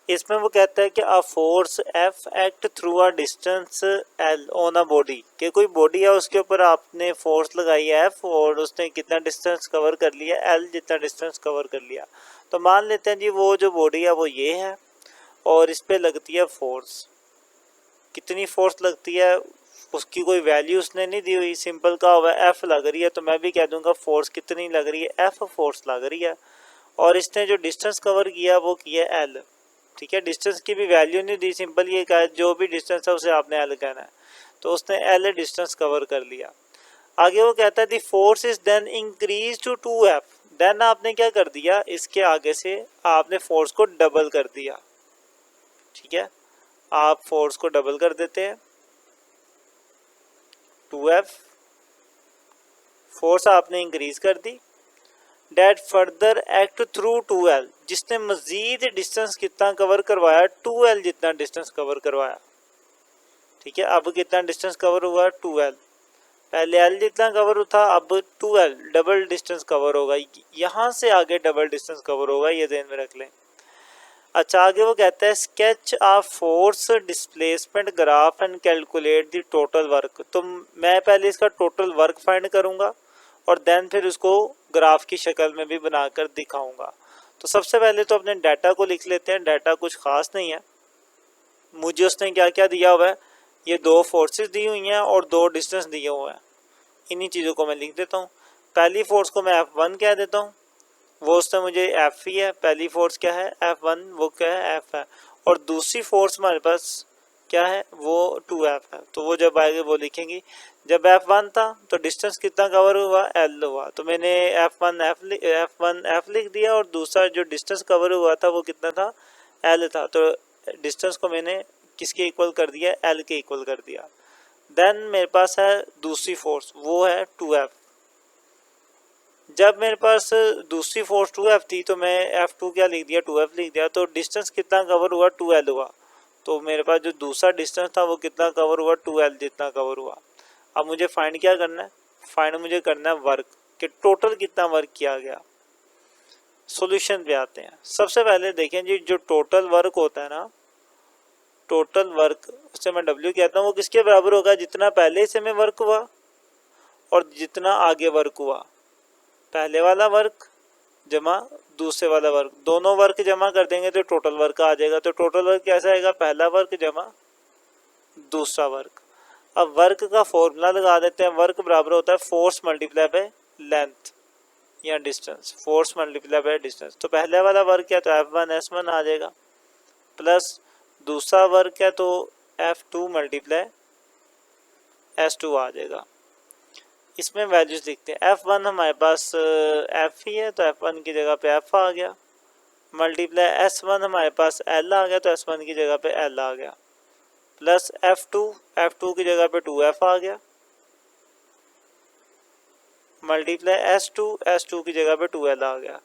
इसमें वो कहता है कि a force F act through a distance L on a body, कि कोई बॉडी है उसके ऊपर आपने फोर्स लगाई है एफ और उसने कितना डिस्टेंस कवर कर लिया, एल जितना डिस्टेंस कवर कर लिया। तो मान लेते हैं जी वो जो बॉडी है वो ये है और इस पर लगती है फोर्स। कितनी फोर्स लगती है उसकी कोई वैल्यू उसने नहीं दी हुई, सिंपल का हुआ एफ लग रही है, तो मैं भी कह दूंगा फोर्स कितनी लग रही है, एफ फोर्स लग रही है। और इसने जो डिस्टेंस कवर किया वो किया एल, ठीक है, डिस्टेंस की भी वैल्यू नहीं दी, सिंपल ये कहा जो भी डिस्टेंस है उसे आपने एल कहना है, तो उसने एल डिस्टेंस कवर कर लिया। आगे वो कहता है the force is then increase to 2f, देन आपने क्या कर दिया, इसके आगे से आपने फोर्स को डबल कर दिया, ठीक है, आप फोर्स को डबल कर देते हैं, 2f फोर्स आपने इंक्रीज कर दी। That further act through 2l, जिसने मजीद डिस्टेंस कितना कवर करवाया, 2l जितना डिस्टेंस कवर करवाया, ठीक है। अब कितना डिस्टेंस कवर हुआ, 2l, पहले l जितना कवर था, अब 2l डबल डिस्टेंस कवर होगा, यहाँ से आगे डबल डिस्टेंस कवर होगा, ये ध्यान में रख लें। अच्छा, आगे वो कहता है sketch a force displacement graph and calculate the total work. तो मैं पहले इसका टोटल वर्क फाइंड करूंगा और देन फिर उसको ग्राफ की शक्ल में भी बनाकर दिखाऊंगा। तो सबसे पहले तो अपने डाटा को लिख लेते हैं, डाटा कुछ खास नहीं है, मुझे उसने क्या क्या दिया हुआ है, ये दो फोर्सेस दी हुई हैं और दो डिस्टेंस दिए हुए हैं, इन्हीं चीज़ों को मैं लिख देता हूँ। पहली फोर्स को मैं F1 कह देता हूँ, वो उसने मुझे एफ ही है, पहली फोर्स क्या है F1, वो क्या है एफ है, और दूसरी फोर्स हमारे पास क्या है वो 2f है, तो वो जब आएगी वो लिखेंगे। जब F1 था तो डिस्टेंस कितना कवर हुआ, L हुआ, तो मैंने F1 F लिख दिया और दूसरा जो डिस्टेंस कवर हुआ था वो कितना था, L था, तो डिस्टेंस को मैंने किसके इक्वल कर दिया, L के इक्वल कर दिया। देन मेरे पास है दूसरी फोर्स, वो है 2f। जब मेरे पास दूसरी फोर्स 2f थी तो मैं F2 क्या लिख दिया, 2f लिख दिया, तो डिस्टेंस कितना कवर हुआ, 2l हुआ, तो मेरे पास जो दूसरा डिस्टेंस था वो कितना कवर हुआ, 2l जितना कवर हुआ। अब मुझे फाइंड क्या करना है, फाइंड मुझे करना है वर्क, कि टोटल कितना वर्क किया गया। सॉल्यूशन पे आते हैं। सबसे पहले देखें जी, जो टोटल वर्क होता है ना, टोटल वर्क उससे मैं W कहता हूँ, वो किसके बराबर होगा, जितना पहले से में वर्क हुआ और जितना आगे वर्क हुआ। पहले वाला वर्क जमा दूसरे वाला वर्क, दोनों वर्क जमा कर देंगे तो टोटल वर्क आ जाएगा। तो टोटल वर्क कैसा आएगा, पहला वर्क जमा दूसरा वर्क। अब वर्क का फॉर्मूला लगा देते हैं, वर्क बराबर होता है फोर्स मल्टीप्लाई बाय लेंथ या distance, force multiply by distance. तो पहले वाला वर्क है तो F1 S1 आ जाएगा, प्लस दूसरा वर्क है तो F2 मल्टीप्लाई S2 आ जाएगा। इसमें वैल्यूज लिखते हैं, F1 हमारे पास F ही है तो F1 की जगह पे F आ गया, मल्टीप्लाई S1 हमारे पास L आ गया तो S1 की जगह पे L आ गया, प्लस F2 की जगह पे 2F आ गया, मल्टीप्लाई S2 की जगह पे 2L आ गया।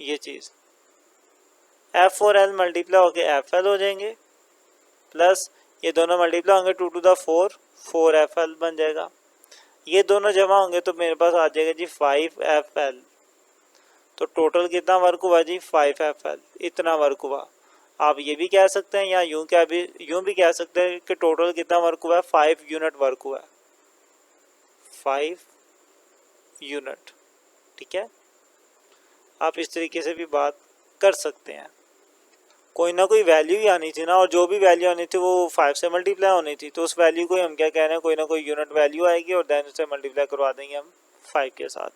ये चीज़ एफ और एल मल्टीप्लाई होके एफ एल हो जाएंगे, प्लस ये दोनों मल्टीप्लाई होंगे 2 टू द 4, 4 एफ एल बन जाएगा। ये दोनों जमा होंगे तो मेरे पास आ जाएगा जी 5 एफ एल। तो टोटल कितना वर्क हुआ जी 5 एफ एल, इतना वर्क हुआ। आप ये भी कह सकते हैं या यूं भी कह सकते हैं कि टोटल कितना वर्क हुआ है, 5 यूनिट वर्क हुआ है, 5 यूनिट। ठीक है, आप इस तरीके से भी बात कर सकते हैं। कोई ना कोई वैल्यू ही आनी थी ना, और जो भी वैल्यू आनी थी वो 5 से मल्टीप्लाई होनी थी, तो उस वैल्यू को हम क्या कह रहे हैं, कोई ना कोई यूनिट वैल्यू आएगी और देन उसे मल्टीप्लाई करवा देंगे हम 5 के साथ।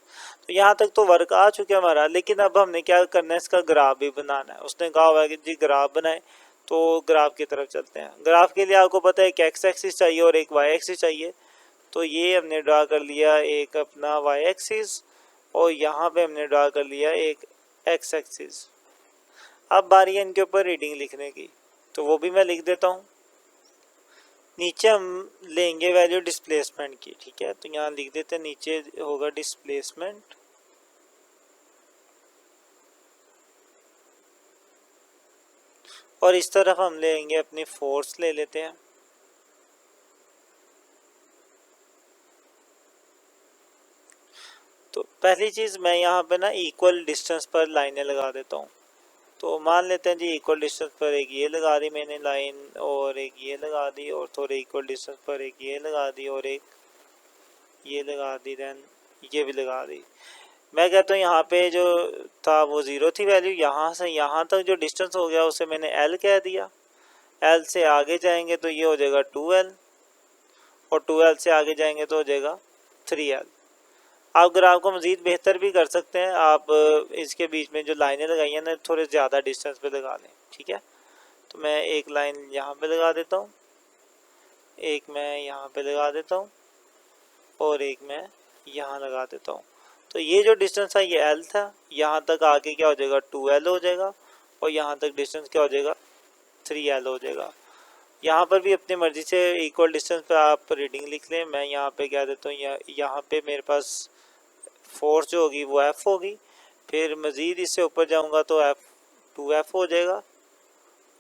तो यहाँ तक तो वर्क आ चुका है हमारा, लेकिन अब हमने क्या करना है, इसका ग्राफ भी बनाना है। उसने कहा हुआ है कि जी ग्राफ बनाए, तो ग्राफ की तरफ चलते हैं। ग्राफ के लिए आपको पता है एक एक्स एक्सिस चाहिए और एक वाई एक्सिस चाहिए, तो ये हमने ड्रा कर लिया एक अपना वाई एक्सिस, और यहाँ पे हमने ड्रा कर लिया एक एक्स एक्सिस। अब बारी है इनके ऊपर रीडिंग लिखने की, तो वो भी मैं लिख देता हूँ। नीचे हम लेंगे वैल्यू डिस्प्लेसमेंट की, ठीक है, तो यहाँ लिख देते हैं, नीचे होगा डिस्प्लेसमेंट, और इस तरफ हम लेंगे अपनी फोर्स ले लेते हैं। तो पहली चीज़ मैं यहाँ पे ना इक्वल डिस्टेंस पर लाइनें लगा देता हूँ। तो मान लेते हैं जी इक्वल डिस्टेंस पर एक ये लगा दी मैंने लाइन, और एक ये लगा दी, और थोड़े इक्वल डिस्टेंस पर एक ये लगा दी, और एक ये लगा दी, देन ये भी लगा दी। मैं कहता हूँ यहाँ पे जो था वो 0 थी वैल्यू, यहाँ से यहाँ तक जो डिस्टेंस हो गया उसे मैंने L कह दिया। L से आगे जाएंगे तो ये हो जाएगा 2L, और 2L से आगे जाएंगे तो हो जाएगा 3L। आप ग्राफ को मज़ीद बेहतर भी कर सकते हैं, आप इसके बीच में जो लाइनें लगाई हैं ना थोड़े ज़्यादा डिस्टेंस पे लगा लें, ठीक है। तो मैं एक लाइन यहाँ पे लगा देता हूँ, एक मैं यहाँ पे लगा देता हूँ, और एक मैं यहाँ लगा देता हूँ। तो ये जो डिस्टेंस है ये L था, यहाँ तक आके क्या हो जाएगा 2L हो जाएगा, और यहाँ तक डिस्टेंस क्या हो जाएगा 3L हो जाएगा। यहाँ पर भी अपनी मर्ज़ी से इक्वल डिस्टेंस पे आप रीडिंग लिख लें। मैं यहाँ पे क्या देता हूँ, यहाँ पे मेरे पास फोर्स जो होगी वो F होगी, फिर मज़ीद इससे ऊपर जाऊँगा तो F2F हो जाएगा,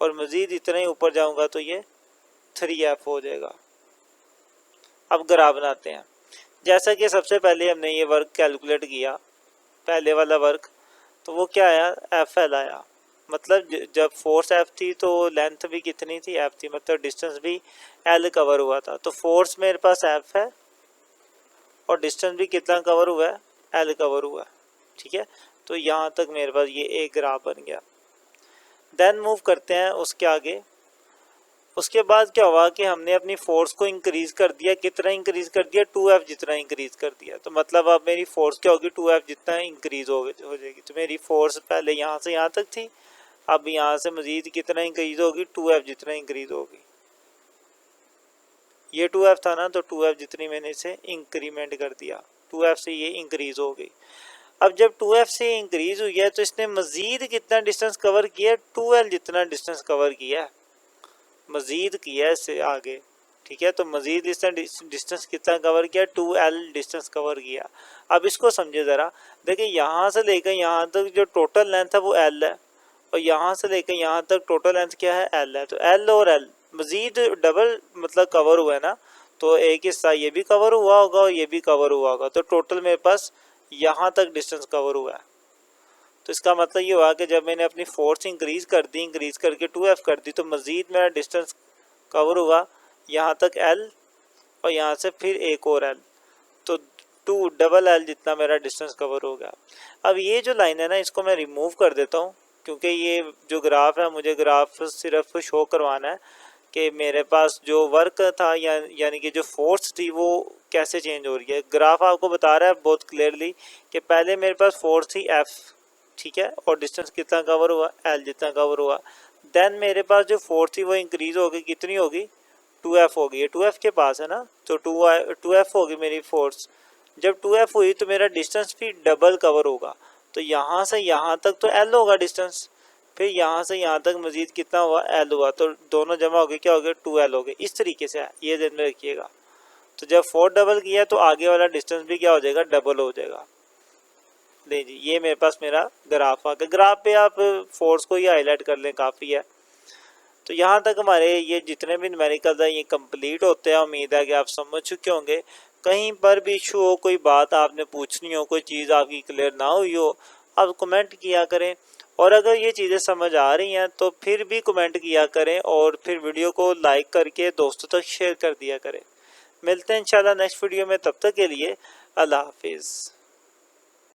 और मज़ीद इतना ही ऊपर जाऊँगा तो ये 3F हो जाएगा। अब ग्राफ बनाते हैं। जैसा कि सबसे पहले हमने ये वर्क कैलकुलेट किया, पहले वाला वर्क, तो वो क्या आया, FL आया। मतलब जब फोर्स F थी तो लेंथ भी कितनी थी, F थी, मतलब डिस्टेंस भी L कवर हुआ था। तो फोर्स मेरे पास F है और डिस्टेंस भी कितना कवर हुआ है, L कवर हुआ है, ठीक है। तो यहाँ तक मेरे पास ये एक ग्राफ बन गया। देन मूव करते हैं उसके आगे। उसके बाद क्या हुआ कि हमने अपनी फोर्स को इंक्रीज कर दिया। कितना इंक्रीज कर दिया, 2F जितना इंक्रीज कर दिया। तो मतलब अब मेरी फोर्स क्या होगी, 2F जितना इंक्रीज हो जाएगी। तो मेरी फोर्स पहले यहाँ से यहाँ तक थी, अब यहाँ से मजीद कितना इंक्रीज होगी, 2F जितना इंक्रीज होगी। ये 2F था ना, तो 2F जितनी मैंने इसे इंक्रीमेंट कर दिया, 2F से ये इंक्रीज हो गई। अब जब 2F से इंक्रीज हुई है तो इसने मजीद कितना डिस्टेंस कवर किया, 2L जितना डिस्टेंस कवर किया, मजीद किया इससे आगे, ठीक है। तो मजीद इसने डिस्टेंस कितना कवर किया, 2L डिस्टेंस कवर किया। अब इसको समझे ज़रा, देखिए यहाँ से लेकर यहाँ तक जो टोटल लेंथ है वो L है, और यहाँ से लेकर यहाँ तक टोटल लेंथ क्या है, L है। तो L और L मजीद डबल मतलब कवर हुआ है ना, तो एक हिस्सा ये भी कवर हुआ होगा और ये भी कवर हुआ होगा, तो टोटल मेरे पास यहाँ तक डिस्टेंस कवर हुआ है। तो इसका मतलब ये हुआ कि जब मैंने अपनी फोर्स इंक्रीज कर दी, इंक्रीज करके 2F कर दी, तो मज़ीद मेरा डिस्टेंस कवर हुआ यहाँ तक L, और यहाँ से फिर एक और L, तो 2L जितना मेरा डिस्टेंस कवर हो गया। अब ये जो लाइन है ना, इसको मैं रिमूव कर देता हूँ, क्योंकि ये जो ग्राफ है मुझे ग्राफ सिर्फ शो करवाना है कि मेरे पास जो वर्क था यानी कि जो फोर्स थी वो कैसे चेंज हो रही है। ग्राफ आपको बता रहा है बहुत क्लियरली कि पहले मेरे पास फोर्स थी F, ठीक है, और डिस्टेंस कितना कवर हुआ, L जितना कवर हुआ। देन मेरे पास जो फोर्स थी वो इंक्रीज होगी, कितनी होगी, 2F होगी। ये 2F के पास है ना, तो 2F होगी मेरी फोर्स। जब 2F हुई तो मेरा डिस्टेंस भी डबल कवर होगा, तो यहाँ से यहाँ तक तो L होगा डिस्टेंस, फिर यहाँ से यहाँ तक मजीद कितना हुआ, L हुआ, तो दोनों जमा हो गए, क्या हो गए, 2L हो गए। इस तरीके से ये ध्यान में रखिएगा। तो जब 4 डबल किया तो आगे वाला डिस्टेंस भी क्या हो जाएगा, डबल हो जाएगा। लें जी, ये मेरे पास मेरा ग्राफ आ गया। ग्राफ पे आप फोर्स को ही हाईलाइट कर लें, काफ़ी है। तो यहाँ तक हमारे ये जितने भी न्यूमेरिकल है ये कंप्लीट होते हैं। उम्मीद है कि आप समझ चुके होंगे। कहीं पर भी इशू हो, कोई बात आपने पूछनी हो, कोई चीज़ आपकी क्लियर ना हुई हो, आप कमेंट किया करें। और अगर ये चीज़ें समझ आ रही हैं तो फिर भी कमेंट किया करें और फिर वीडियो को लाइक करके दोस्तों तक शेयर कर दिया करें। मिलते हैं इंशाल्लाह नेक्स्ट वीडियो में, तब तक के लिए अल्लाह हाफिज़।